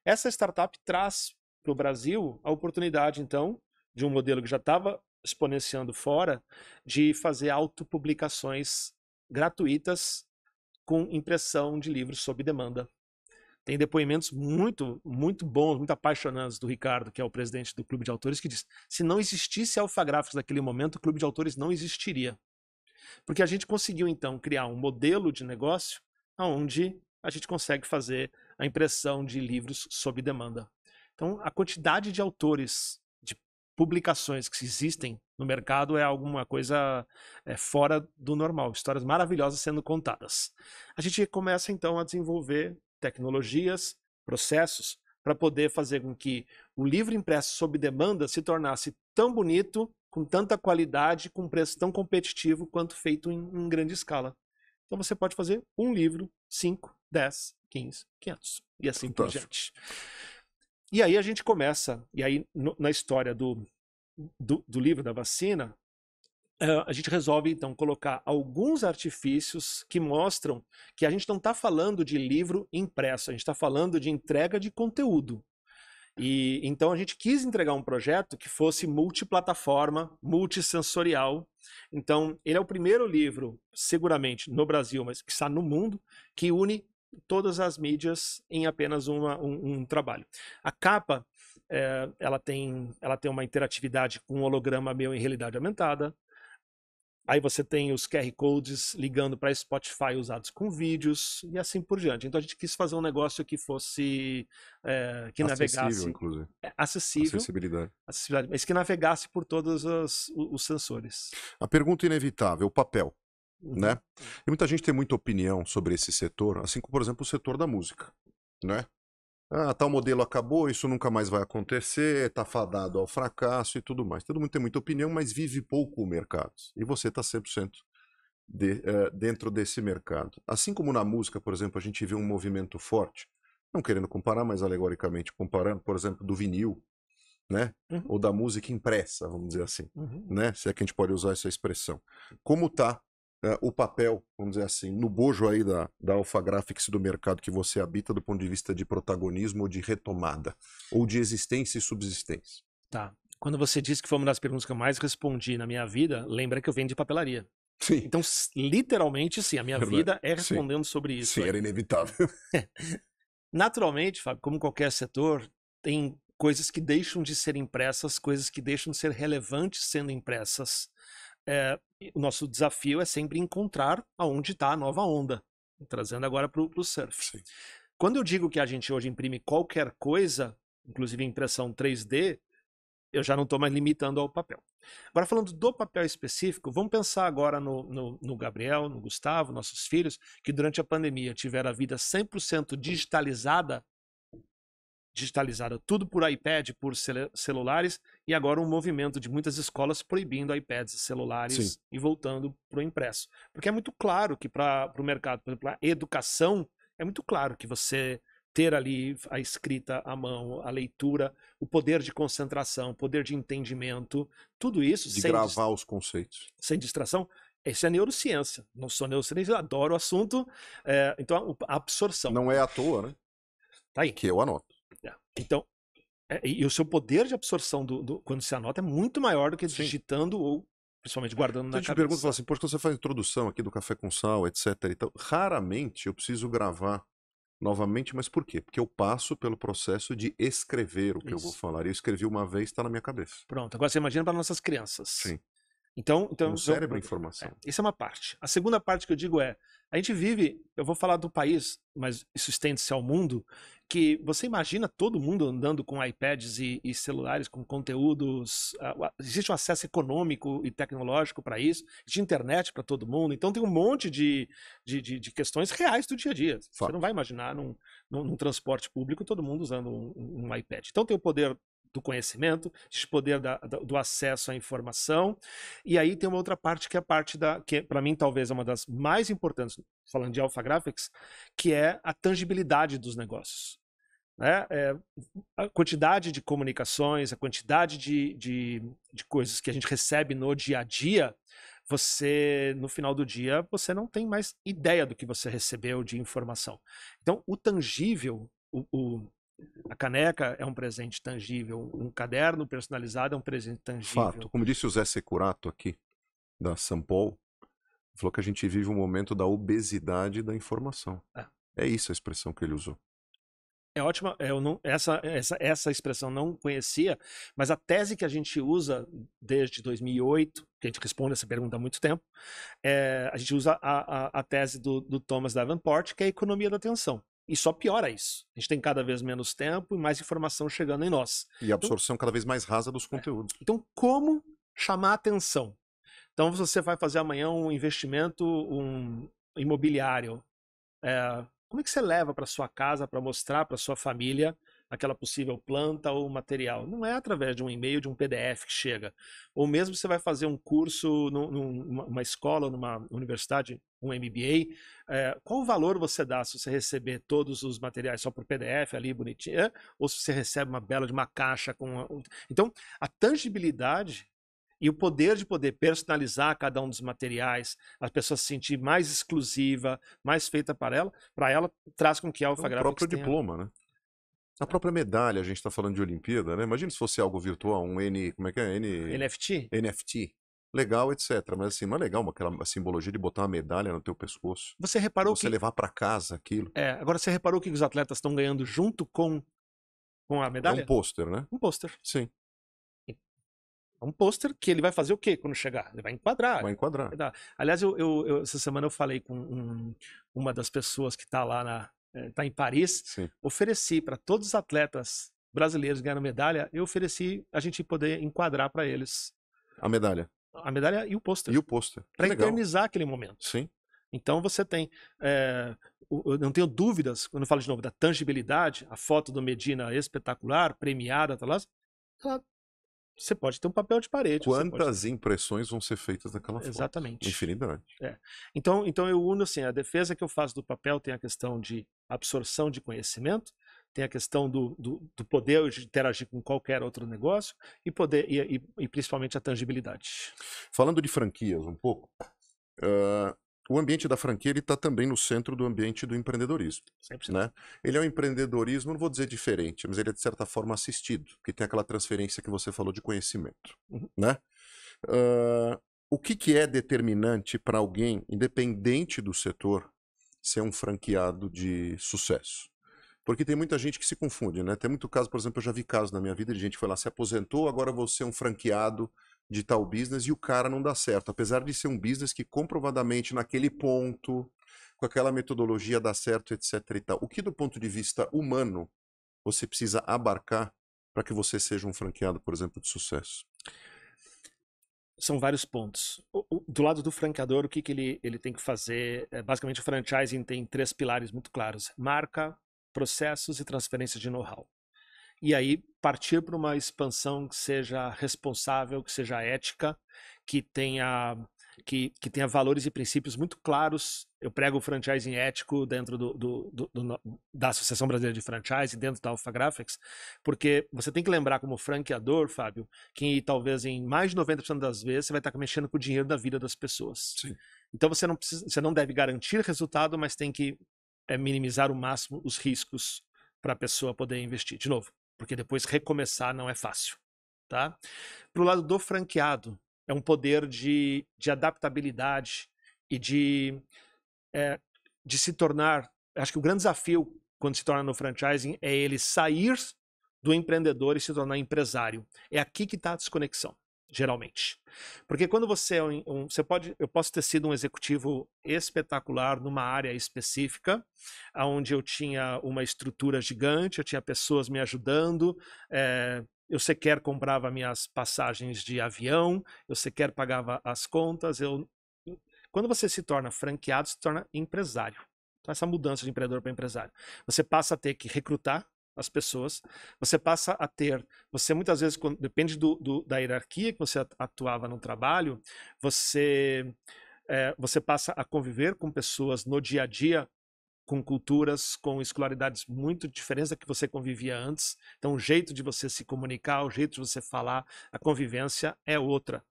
Essa startup traz para o Brasil a oportunidade, então, de um modelo que já estava exponenciando fora, de fazer autopublicações gratuitas com impressão de livros sob demanda. Tem depoimentos muito, muito bons, muito apaixonantes do Ricardo, que é o presidente do Clube de Autores, que diz: se não existisse Alfagráficos naquele momento, o Clube de Autores não existiria. Porque a gente conseguiu, então, criar um modelo de negócio onde a gente consegue fazer a impressão de livros sob demanda. Então, a quantidade de autores, de publicações que existem no mercado é alguma coisa fora do normal. Histórias maravilhosas sendo contadas. A gente começa, então, a desenvolver tecnologias, processos, para poder fazer com que o livro impresso sob demanda se tornasse tão bonito, com tanta qualidade, com preço tão competitivo quanto feito em grande escala. Então você pode fazer um livro, 5, 10, 15, 500 e assim por diante. E aí a gente começa, e aí na história do livro da vacina, a gente resolve, então, colocar alguns artifícios que mostram que a gente não está falando de livro impresso, a gente está falando de entrega de conteúdo. E então a gente quis entregar um projeto que fosse multiplataforma, multissensorial. Então, ele é o primeiro livro, seguramente, no Brasil, mas que está no mundo, que une todas as mídias em apenas um trabalho. A capa, ela tem uma interatividade com um holograma meu em realidade aumentada. Aí você tem os QR Codes ligando para Spotify usados com vídeos e assim por diante. Então a gente quis fazer um negócio que fosse que navegasse, inclusive. acessibilidade, mas que navegasse por todos os sensores. A pergunta inevitável, o papel, né? E muita gente tem muita opinião sobre esse setor, assim como, por exemplo, o setor da música, né? Tal modelo acabou, isso nunca mais vai acontecer, tá fadado ao fracasso e tudo mais. Todo mundo tem muita opinião, mas vive pouco o mercado. E você está 100% dentro desse mercado. Assim como na música, por exemplo, a gente vê um movimento forte, não querendo comparar, mas alegoricamente comparando, por exemplo, do vinil, né? Ou da música impressa, vamos dizer assim, né? Se é que a gente pode usar essa expressão. Como está o papel, vamos dizer assim, no bojo aí da Alfagráficos do mercado que você habita do ponto de vista de protagonismo ou de retomada, ou de existência e subsistência? Tá. Quando você disse que foi uma das perguntas que eu mais respondi na minha vida, lembra que eu venho de papelaria. Sim. Então, literalmente, sim, a minha vida é respondendo sobre isso. Sim, era inevitável. Naturalmente, Fábio, como qualquer setor, tem coisas que deixam de ser impressas, coisas que deixam de ser relevantes sendo impressas. O nosso desafio é sempre encontrar aonde está a nova onda, trazendo agora para o surf. Sim. Quando eu digo que a gente hoje imprime qualquer coisa, inclusive impressão 3D, eu já não estou mais limitando ao papel. Agora, falando do papel específico, vamos pensar agora no Gabriel, no Gustavo, nossos filhos, que durante a pandemia tiveram a vida 100% digitalizada, tudo por iPad, por celulares, e agora um movimento de muitas escolas proibindo iPads e celulares. Sim. E voltando para o impresso. Porque é muito claro que para o mercado, por exemplo, a educação, é muito claro que você ter ali a escrita à mão, a leitura, o poder de concentração, o poder de entendimento, tudo isso... De gravar os conceitos. Sem distração. Isso é neurociência. Não sou neurociência, eu adoro o assunto. Então, a absorção. Não é à toa, né? Tá aí. Que eu anoto. Então, e o seu poder de absorção quando você anota é muito maior do que digitando ou principalmente guardando na cabeça. A gente pergunta assim, poxa, quando você faz a introdução aqui do Café com Sal, etc. Então, raramente eu preciso gravar novamente, mas por quê? Porque eu passo pelo processo de escrever o que eu vou falar. E eu escrevi uma vez, está na minha cabeça. Pronto, agora você imagina para nossas crianças. Sim. Então o cérebro é informação. Isso é uma parte. A segunda parte que eu digo a gente vive, eu vou falar do país, mas isso estende-se ao mundo, que você imagina todo mundo andando com iPads e celulares com conteúdos, existe um acesso econômico e tecnológico para isso, existe internet para todo mundo, então tem um monte de questões reais do dia a dia. Fato. Você não vai imaginar num transporte público todo mundo usando um iPad. Então tem o poder do conhecimento, existe o poder do acesso à informação, e aí tem uma outra parte que é a parte que para mim talvez é uma das mais importantes, falando de Alpha Graphics, que é a tangibilidade dos negócios. Né? A quantidade de comunicações, a quantidade de coisas que a gente recebe no dia a dia, você, no final do dia, você não tem mais ideia do que você recebeu de informação. Então, o tangível, a caneca é um presente tangível, um caderno personalizado é um presente tangível. Fato. Como disse o Zé Securato aqui, da São Paulo, falou que a gente vive um momento da obesidade da informação. É isso a expressão que ele usou. É ótima, essa expressão não conhecia, mas a tese que a gente usa desde 2008, que a gente responde essa pergunta há muito tempo, a gente usa a tese do Thomas Davenport, que é a economia da atenção. E só piora isso. A gente tem cada vez menos tempo e mais informação chegando em nós. E a absorção cada vez mais rasa dos conteúdos. Então, como chamar atenção? Então, você vai fazer amanhã um investimento imobiliário. Como é que você leva para sua casa para mostrar para sua família aquela possível planta ou material? Não é através de um e-mail, de um PDF que chega. Ou mesmo você vai fazer um curso numa escola, numa universidade, um MBA. Qual o valor você dá se você receber todos os materiais só por PDF ali bonitinho? Ou se você recebe uma bela de uma caixa com... Então, a tangibilidade e o poder de poder personalizar cada um dos materiais, a pessoa se sentir mais exclusiva, mais feita para ela traz com que a Alpha Graphics o próprio diploma, né? A própria medalha, a gente está falando de Olimpíada, né? Imagina se fosse algo virtual, como é que é? NFT? NFT. Legal, etc. Mas assim, não é legal aquela simbologia de botar uma medalha no teu pescoço. Você reparou você levar para casa aquilo. Agora você reparou que os atletas estão ganhando junto com a medalha? É um pôster, né? Um pôster. Sim. É um pôster que ele vai fazer o quê quando chegar? Ele vai enquadrar. Vai enquadrar. Aliás, essa semana eu falei com uma das pessoas que está lá tá em Paris. Sim. Ofereci para todos os atletas brasileiros que ganharam medalha, eu ofereci a gente poder enquadrar para eles a medalha e o pôster. E o pôster. Para eternizar aquele momento. Sim. Então você tem, eu não tenho dúvidas, quando eu falo de novo da tangibilidade, a foto do Medina espetacular, premiada, você pode ter um papel de parede. Quantas impressões vão ser feitas naquela foto? Exatamente. Infinidade. Então eu uno assim, a defesa que eu faço do papel tem a questão de absorção de conhecimento, tem a questão do poder de interagir com qualquer outro negócio e principalmente a tangibilidade. Falando de franquias um pouco, o ambiente da franquia está também no centro do ambiente do empreendedorismo. 100%. Né? Ele é um empreendedorismo, não vou dizer diferente, mas ele é de certa forma assistido, porque tem aquela transferência que você falou de conhecimento. Né? O que é determinante para alguém, independente do setor, ser um franqueado de sucesso? Porque tem muita gente que se confunde, né? Tem muito caso, por exemplo, eu já vi casos na minha vida de gente que foi lá, se aposentou, agora vou ser um franqueado de tal business e o cara não dá certo. Apesar de ser um business que comprovadamente naquele ponto, com aquela metodologia dá certo, etc. e tal. O que do ponto de vista humano você precisa abarcar para que você seja um franqueado, por exemplo, de sucesso? São vários pontos. Do lado do franqueador, o que ele tem que fazer? Basicamente, o franchising tem 3 pilares muito claros: marca, processos e transferência de know-how. E aí partir para uma expansão que seja responsável, que seja ética, que tenha valores e princípios muito claros. Eu prego o franchising ético dentro da Associação Brasileira de Franchising, dentro da Alpha Graphics, porque você tem que lembrar como franqueador, Fábio, que talvez em mais de 90% das vezes você vai estar mexendo com o dinheiro da vida das pessoas. Sim. Então você não deve garantir resultado, mas tem que minimizar o máximo os riscos para a pessoa poder investir. De novo, porque depois recomeçar não é fácil. Tá? Para o lado do franqueado, é um poder de adaptabilidade e de se tornar... Acho que o grande desafio quando se torna no franchising é ele sair do empreendedor e se tornar empresário. É aqui que está a desconexão. geralmente. Porque quando você é eu posso ter sido um executivo espetacular numa área específica, onde eu tinha uma estrutura gigante, eu tinha pessoas me ajudando, eu sequer comprava minhas passagens de avião, eu sequer pagava as contas. Quando você se torna franqueado, se torna empresário. Então, essa mudança de empreendedor para empresário. Você passa a ter que recrutar as pessoas, você muitas vezes, depende da hierarquia que você atuava no trabalho, você passa a conviver com pessoas no dia a dia, com culturas, com escolaridades muito diferentes da que você convivia antes. Então, o jeito de você se comunicar, o jeito de você falar, a convivência é outra.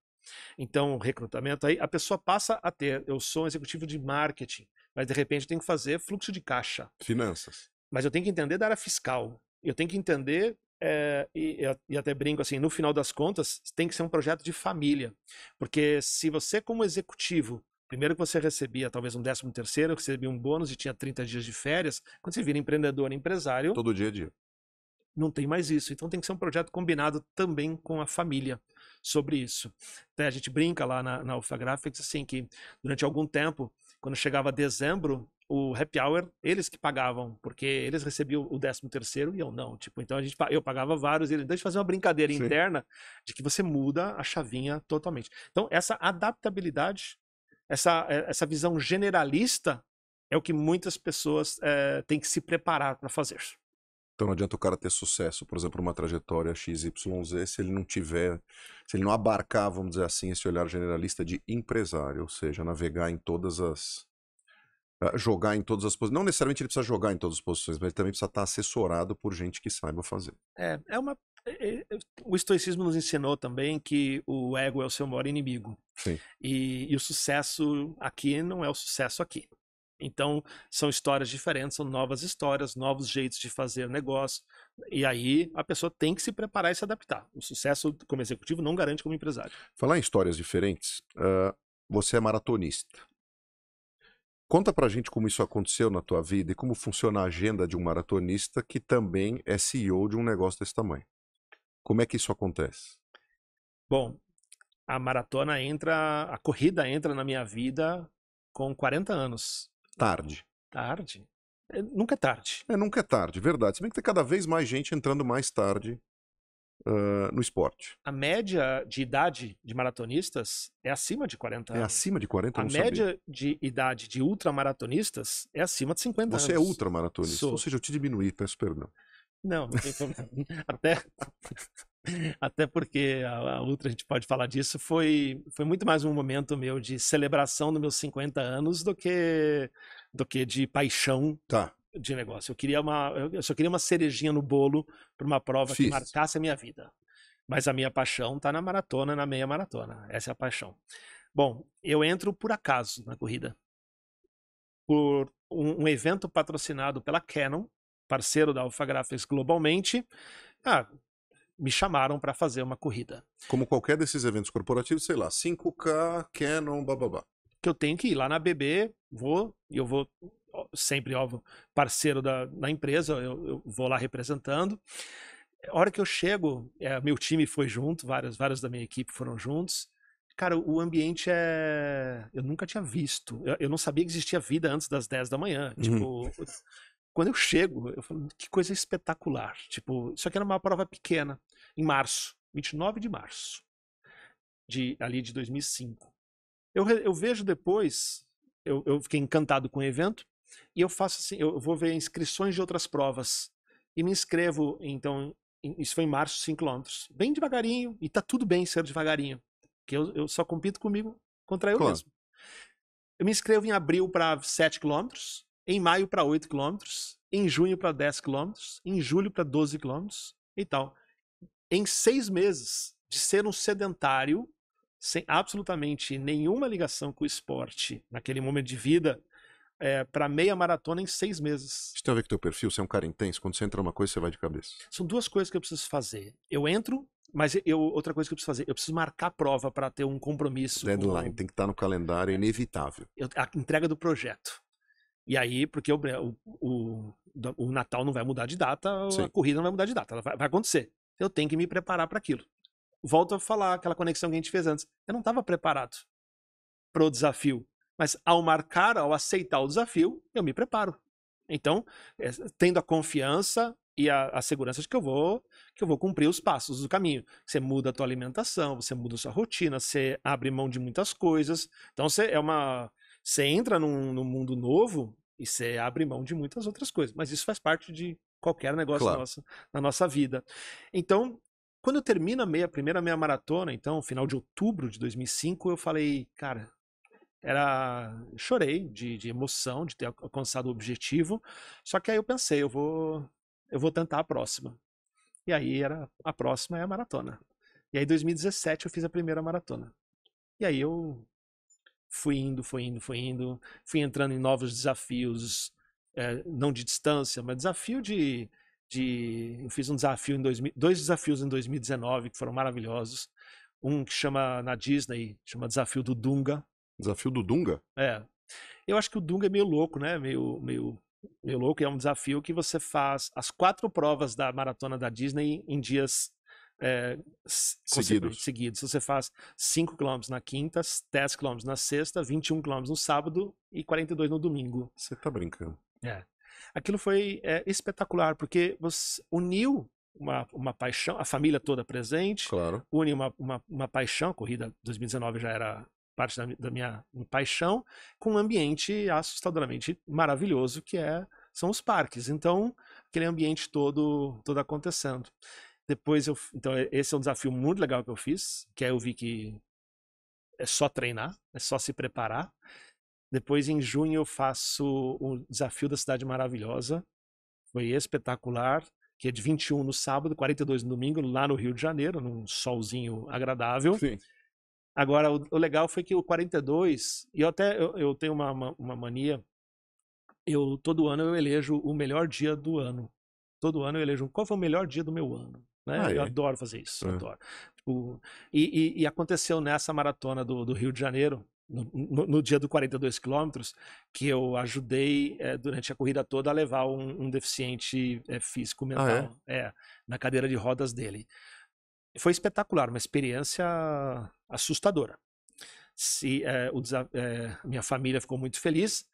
Então, o recrutamento, aí a pessoa passa a eu sou um executivo de marketing, mas de repente eu tenho que fazer fluxo de caixa. Finanças. Mas eu tenho que entender da área fiscal. Eu tenho que entender, e até brinco assim, no final das contas, tem que ser um projeto de família. Porque se você, como executivo, primeiro que você recebia talvez um 13º, recebia um bônus e tinha 30 dias de férias, quando você vira empreendedor, empresário... Todo dia a dia. Não tem mais isso. Então tem que ser um projeto combinado também com a família sobre isso. Até a gente brinca lá na Alpha Graphics, assim, que durante algum tempo, quando chegava dezembro, o happy hour, eles que pagavam, porque eles recebiam o 13º e eu não. Tipo, então eu pagava vários, e eles deixam fazer uma brincadeira Sim. interna de que você muda a chavinha totalmente. Então, essa adaptabilidade, essa visão generalista é o que muitas pessoas têm que se preparar para fazer. Então não adianta o cara ter sucesso, por exemplo, numa trajetória XYZ, se ele não abarcar, vamos dizer assim, esse olhar generalista de empresário, ou seja, navegar em todas as... jogar em todas as posições. Não necessariamente ele precisa jogar em todas as posições, mas ele também precisa estar assessorado por gente que saiba fazer. O estoicismo nos ensinou também que o ego é o seu maior inimigo. Sim. E o sucesso aqui não é o sucesso aqui. Então, são histórias diferentes, são novas histórias, novos jeitos de fazer negócio. E aí, a pessoa tem que se preparar e se adaptar. O sucesso como executivo não garante como empresário. Falar em histórias diferentes, você é maratonista. Conta pra gente como isso aconteceu na tua vida e como funciona a agenda de um maratonista que também é CEO de um negócio desse tamanho. Como é que isso acontece? Bom, a corrida entra na minha vida com 40 anos. Tarde. Tarde? Nunca é tarde. Nunca é tarde, verdade. Se bem que tem cada vez mais gente entrando mais tarde no esporte. A média de idade de maratonistas é acima de 40 anos. É acima de 40, eu não sabia. A média de idade de ultramaratonistas é acima de 50 anos. Você é ultramaratonista, Sou. ou seja, eu te diminuí, peço perdão. Não tem problema. Até porque a Ultra, a gente pode falar disso, foi muito mais um momento meu de celebração dos meus 50 anos do que de paixão de negócio. Eu só queria uma cerejinha no bolo para uma prova que marcasse a minha vida. Mas a minha paixão está na maratona, na meia maratona. Essa é a paixão. Bom, eu entro por acaso na corrida. Por um evento patrocinado pela Canon, parceiro da Alpha Graphics globalmente, me chamaram para fazer uma corrida. Como qualquer desses eventos corporativos, sei lá, 5K, Canon, bababá. Que eu tenho que ir lá na BB, eu vou sempre, óbvio, parceiro da empresa, eu vou lá representando. A hora que eu chego, meu time foi junto, vários da minha equipe foram juntos. Cara, o ambiente eu nunca tinha visto. Eu não sabia que existia vida antes das 10 da manhã. Tipo, quando eu chego, eu falo, que coisa espetacular. Tipo, isso aqui era uma prova pequena, em março, 29 de março, ali de 2005. Eu vejo depois, eu fiquei encantado com o evento, e eu faço assim, eu vou ver inscrições de outras provas, e me inscrevo, então, isso foi em março, 5 km, bem devagarinho, e tá tudo bem ser devagarinho, porque eu só compito contra eu mesmo. Eu me inscrevo em abril para 7 km, em maio para 8 km, em junho para 10 km, em julho para 12 km e tal. Em 6 meses de ser um sedentário, sem absolutamente nenhuma ligação com o esporte, naquele momento de vida, para meia maratona em 6 meses. Isso tem a ver com o teu perfil? Você é um cara intenso? Quando você entra numa coisa, você vai de cabeça. São 2 coisas que eu preciso fazer. Eu entro, mas outra coisa que eu preciso fazer, eu preciso marcar a prova para ter um compromisso. Deadline, tem que estar no calendário, é inevitável. A entrega do projeto. E aí, porque o Natal não vai mudar de data, a corrida não vai mudar de data, ela vai acontecer. Eu tenho que me preparar para aquilo. volto a falar aquela conexão que a gente fez antes. Eu não estava preparado para o desafio, mas ao marcar, ao aceitar o desafio, eu me preparo. Então, tendo a confiança e a segurança de que eu vou cumprir os passos do caminho. Você muda a tua alimentação, você muda a sua rotina, você abre mão de muitas coisas. Então, você entra num mundo novo e você abre mão de muitas outras coisas. Mas isso faz parte de qualquer negócio nosso, na nossa vida. Então, quando eu termino a primeira meia maratona, então, final de outubro de 2005, eu falei, cara, chorei de emoção, de ter alcançado o objetivo. Só que aí eu pensei, eu vou tentar a próxima. E aí a próxima é a maratona. E aí em 2017 eu fiz a primeira maratona. E aí eu fui indo, fui entrando em novos desafios, não de distância, mas desafio eu fiz um desafio dois desafios em 2019 que foram maravilhosos. Um que chama na Disney, chama Desafio do Dunga. Desafio do Dunga? Eu acho que o Dunga é meio louco, né? Meio louco. É um desafio que você faz as 4 provas da maratona da Disney em dias seguidos. Você faz 5 km na quinta, 10 km na sexta, 21 km no sábado e 42 no domingo. Você tá brincando? Aquilo foi espetacular, porque você uniu uma paixão, a família toda presente, claro. Une uma paixão, a corrida 2019 já era parte da minha paixão, com um ambiente assustadoramente maravilhoso são os parques. Então, aquele ambiente todo acontecendo. Depois então esse é um desafio muito legal que eu fiz, que aí eu vi que é só treinar, é só se preparar. Depois em junho eu faço o desafio da Cidade Maravilhosa, foi espetacular, que é de 21 no sábado, 42 no domingo, lá no Rio de Janeiro, num solzinho agradável. Sim. Agora, o legal foi que o 42, e eu tenho uma mania, todo ano eu elejo o melhor dia do ano. Todo ano eu elejo qual foi o melhor dia do meu ano. Né? Eu adoro fazer isso, adoro. Tipo, e aconteceu nessa maratona do Rio de Janeiro, no dia do 42 quilômetros, que eu ajudei durante a corrida toda a levar um deficiente físico mental na cadeira de rodas dele. Foi espetacular, uma experiência assustadora. Minha família ficou muito feliz,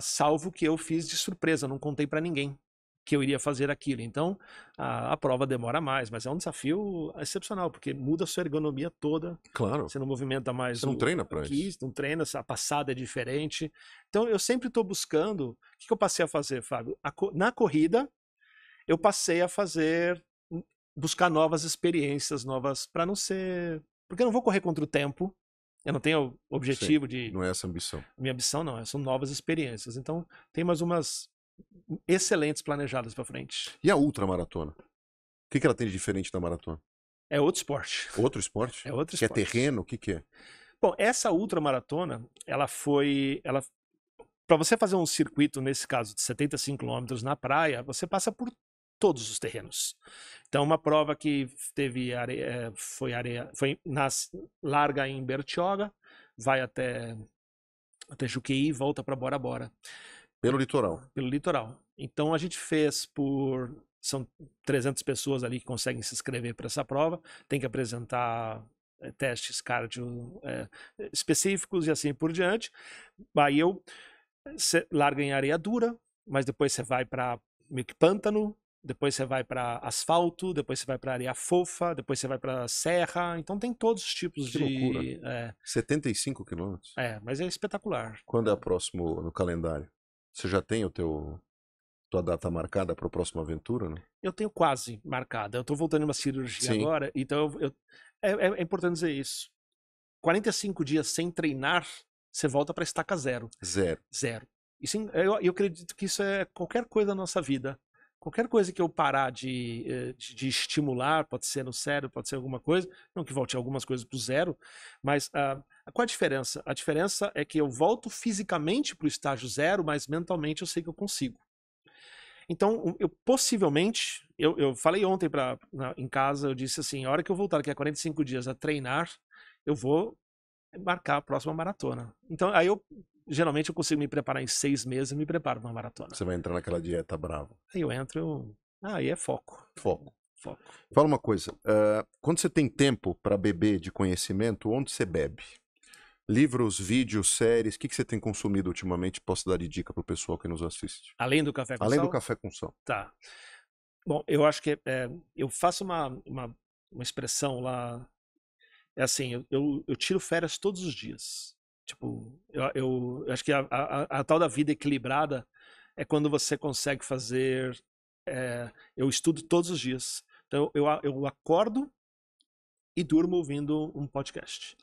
salvo que eu fiz de surpresa, não contei para ninguém que eu iria fazer aquilo. Então, a prova demora mais, mas é um desafio excepcional, porque muda a sua ergonomia toda. Claro. Você não movimenta mais. Você não treina para isso. Não treina, a passada é diferente. Então, eu sempre estou buscando... O que eu passei a fazer, Fábio? Na corrida, eu passei a buscar novas experiências, para não ser... Porque eu não vou correr contra o tempo, eu não tenho o objetivo de... Não é essa a ambição. Minha ambição não, são novas experiências. Então, tem mais umas excelentes planejadas para frente. E a ultramaratona? O que ela tem de diferente da maratona? É outro esporte. Outro esporte? É outro esporte. Que é terreno? O que é? Bom, essa ultramaratona, para você fazer um circuito, nesse caso, de 75 km na praia, você passa por todos os terrenos. Então, uma prova que teve larga em Bertioga, vai até Juqueí e volta para Bora Bora. Pelo litoral. Pelo litoral. Então, a gente fez são 300 pessoas ali que conseguem se inscrever para essa prova, tem que apresentar testes cardio específicos e assim por diante. Aí você larga em areia dura, mas depois você vai para meio que pântano, depois você vai para asfalto, depois você vai para areia fofa, depois você vai para serra. Então tem todos os tipos que loucura. 75 quilômetros? Mas é espetacular. Quando é o próximo no calendário? Você já tem tua data marcada para a próxima aventura, né? Eu tenho quase marcada. Eu estou voltando em uma cirurgia agora, então é importante dizer isso. 45 dias sem treinar, você volta para estaca zero. Zero. Eu acredito que isso é qualquer coisa da nossa vida. Qualquer coisa que eu parar de estimular, pode ser no cérebro, pode ser alguma coisa, não que volte algumas coisas para o zero, mas qual a diferença? A diferença é que eu volto fisicamente para o estágio zero, mas mentalmente eu sei que eu consigo. Então, possivelmente, eu falei ontem em casa, eu disse assim, a hora que eu voltar daqui a 45 dias a treinar, eu vou marcar a próxima maratona. Então, aí geralmente eu consigo me preparar em 6 meses e me preparo para uma maratona. Você vai entrar naquela dieta brava. Aí eu entro, aí é foco. Foco. Fala uma coisa, quando você tem tempo para beber de conhecimento, onde você bebe? Livros, vídeos, séries, o que você tem consumido ultimamente? Posso dar de dica para o pessoal que nos assiste? Além do café com Além sal? do café com sal. Tá. Bom, eu acho que eu faço uma expressão lá, é assim, eu tiro férias todos os dias. Tipo, eu acho que a tal da vida equilibrada é quando você consegue fazer. Eu estudo todos os dias. Então eu acordo e durmo ouvindo um podcast.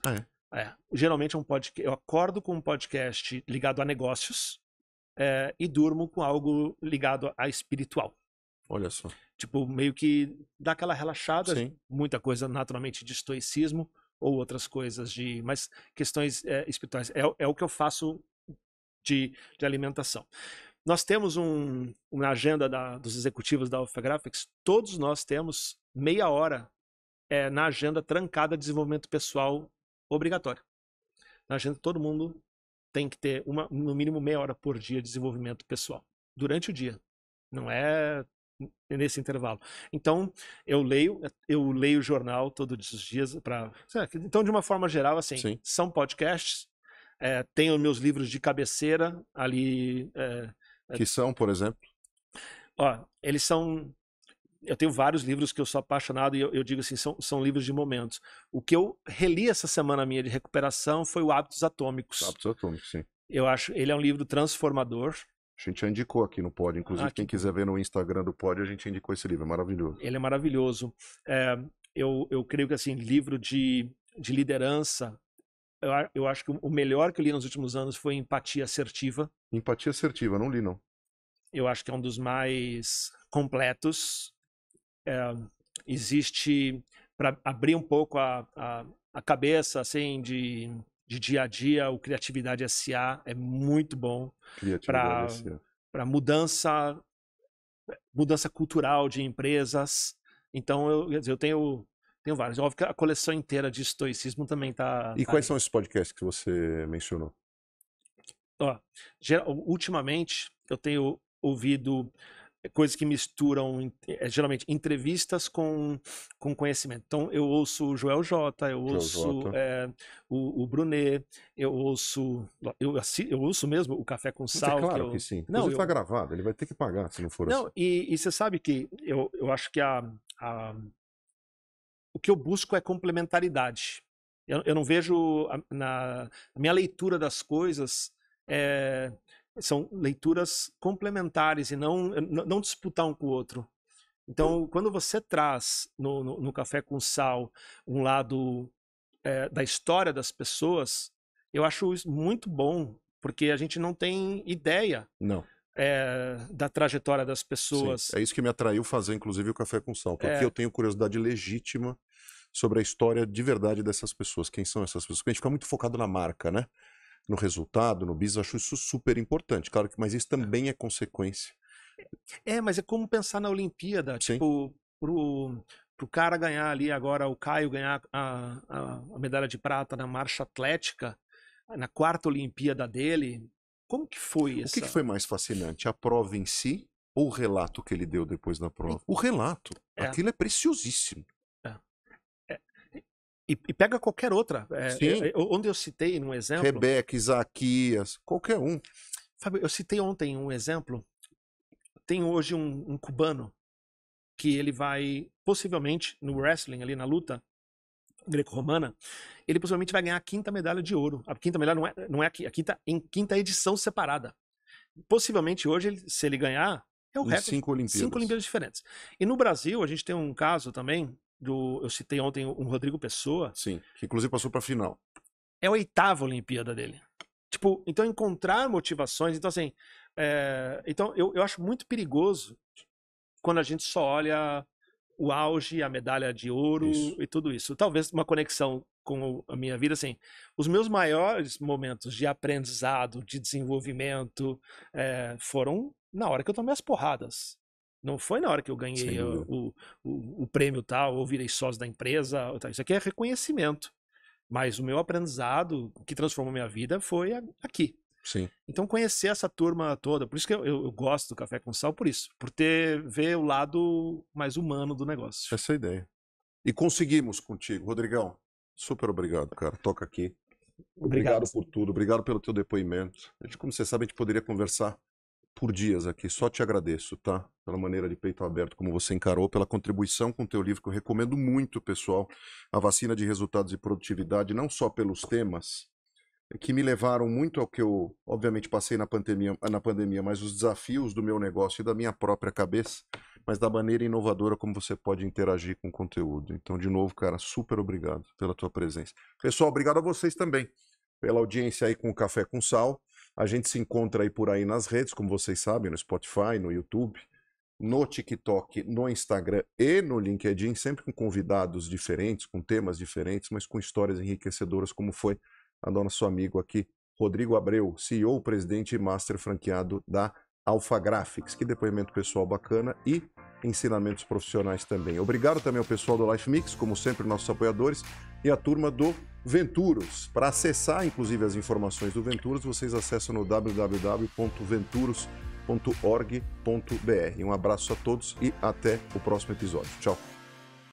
Geralmente é um podcast. Eu acordo com um podcast ligado a negócios e durmo com algo ligado a espiritual. Olha só. Tipo, meio que dá aquela relaxada. Sim. Muita coisa naturalmente de estoicismo ou outras coisas mas questões espirituais. É o que eu faço de alimentação. Nós temos uma agenda dos executivos da Alpha Graphics, todos nós temos meia hora na agenda trancada de desenvolvimento pessoal obrigatório. Na agenda todo mundo tem que ter no mínimo meia hora por dia de desenvolvimento pessoal, durante o dia. Não é nesse intervalo. Então, eu leio o jornal todos os dias. Então, de uma forma geral, assim, Sim. São podcasts, tenho meus livros de cabeceira ali. Que são, por exemplo? Eles são... Eu tenho vários livros que eu sou apaixonado e eu digo assim, são livros de momentos. O que eu reli essa semana minha de recuperação foi o Hábitos Atômicos. Hábitos Atômicos, sim. Eu acho, ele é um livro transformador. A gente já indicou aqui no Pod, inclusive quem quiser ver no Instagram do Pod, a gente indicou esse livro, é maravilhoso. Ele é maravilhoso. Eu creio que assim, livro de liderança, eu acho que o melhor que eu li nos últimos anos foi Empatia Assertiva. Empatia Assertiva, não li não. Eu acho que é um dos mais completos. Existe, para abrir um pouco a cabeça assim, de dia a dia, o Criatividade S.A. é muito bom para mudança cultural de empresas. Então, eu tenho vários. Óbvio que a coleção inteira de estoicismo também tá. E quais são esses podcasts que você mencionou? Ultimamente, eu tenho ouvido coisas que misturam, geralmente, entrevistas com conhecimento. Então, eu ouço o Joel J, eu ouço o Brunet, eu ouço mesmo o Café com Sal. Mas é claro que sim. Não, ele está gravado, ele vai ter que pagar se não for assim. E você sabe que eu acho que o que eu busco é complementaridade. Eu não vejo na minha leitura das coisas são leituras complementares e não disputar um com o outro. Então, quando você traz no Café com Sal um lado da história das pessoas, eu acho isso muito bom, porque a gente não tem ideia da trajetória das pessoas. Sim, é isso que me atraiu fazer, inclusive, o Café com Sal, porque eu tenho curiosidade legítima sobre a história de verdade dessas pessoas. Quem são essas pessoas? Porque a gente fica muito focado na marca, né? No resultado, no business, acho isso super importante. Claro que, mas isso também é consequência. Mas é como pensar na Olimpíada. Sim. Tipo, pro cara ganhar ali agora, o Caio ganhar a medalha de prata na marcha atlética, na 4ª Olimpíada dele, como que foi isso? O que foi mais fascinante? A prova em si ou o relato que ele deu depois da prova? O relato. Aquilo é preciosíssimo. E pega qualquer outra. Onde eu citei num exemplo... Rebeca, Isaquias, qualquer um. Fábio, eu citei ontem um exemplo. Tem hoje um cubano que ele vai, possivelmente, no wrestling, ali na luta greco-romana, ele possivelmente vai ganhar a 5ª medalha de ouro. A 5ª medalha não é a 5ª, em 5ª edição separada. Possivelmente hoje, se ele ganhar, é o recorde. 5 Olimpíadas diferentes. E no Brasil, a gente tem um caso também... eu citei ontem um Rodrigo Pessoa. Sim, que inclusive passou para a final. É a 8ª Olimpíada dele. Tipo, então encontrar motivações. Então, assim, então eu acho muito perigoso quando a gente só olha o auge, a medalha de ouro e tudo isso. Talvez uma conexão com a minha vida, assim, os meus maiores momentos de aprendizado, de desenvolvimento, foram na hora que eu tomei as porradas. Não foi na hora que eu ganhei o prêmio tal, ou virei sócio da empresa. Isso aqui é reconhecimento. Mas o meu aprendizado, que transformou minha vida, foi aqui. Sim. Então conhecer essa turma toda, por isso que eu gosto do Café com Sal, por isso, por ver o lado mais humano do negócio. Essa é a ideia. E conseguimos contigo, Rodrigão. Super obrigado, cara. Toca aqui. Obrigado por tudo, obrigado pelo teu depoimento. Como você sabe, a gente poderia conversar por dias aqui. Só te agradeço, tá? Pela maneira de peito aberto como você encarou, pela contribuição com o teu livro, que eu recomendo muito, pessoal. A Vacina de Resultados e Produtividade, não só pelos temas, que me levaram muito ao que eu, obviamente, passei na pandemia, mas os desafios do meu negócio e da minha própria cabeça, mas da maneira inovadora como você pode interagir com o conteúdo. Então, de novo, cara, super obrigado pela tua presença. Pessoal, obrigado a vocês também pela audiência aí com o Café com Sal. A gente se encontra aí por aí nas redes, como vocês sabem, no Spotify, no YouTube, no TikTok, no Instagram e no LinkedIn, sempre com convidados diferentes, com temas diferentes, mas com histórias enriquecedoras, como foi a nosso amigo aqui, Rodrigo Abreu, CEO, presidente e master franqueado da Alpha Graphics. Que depoimento pessoal bacana e ensinamentos profissionais também. Obrigado também ao pessoal do Life Mix, como sempre, nossos apoiadores, e a turma do Venturos. Para acessar, inclusive, as informações do Venturos, vocês acessam no www.venturos.org.br. Um abraço a todos e até o próximo episódio. Tchau.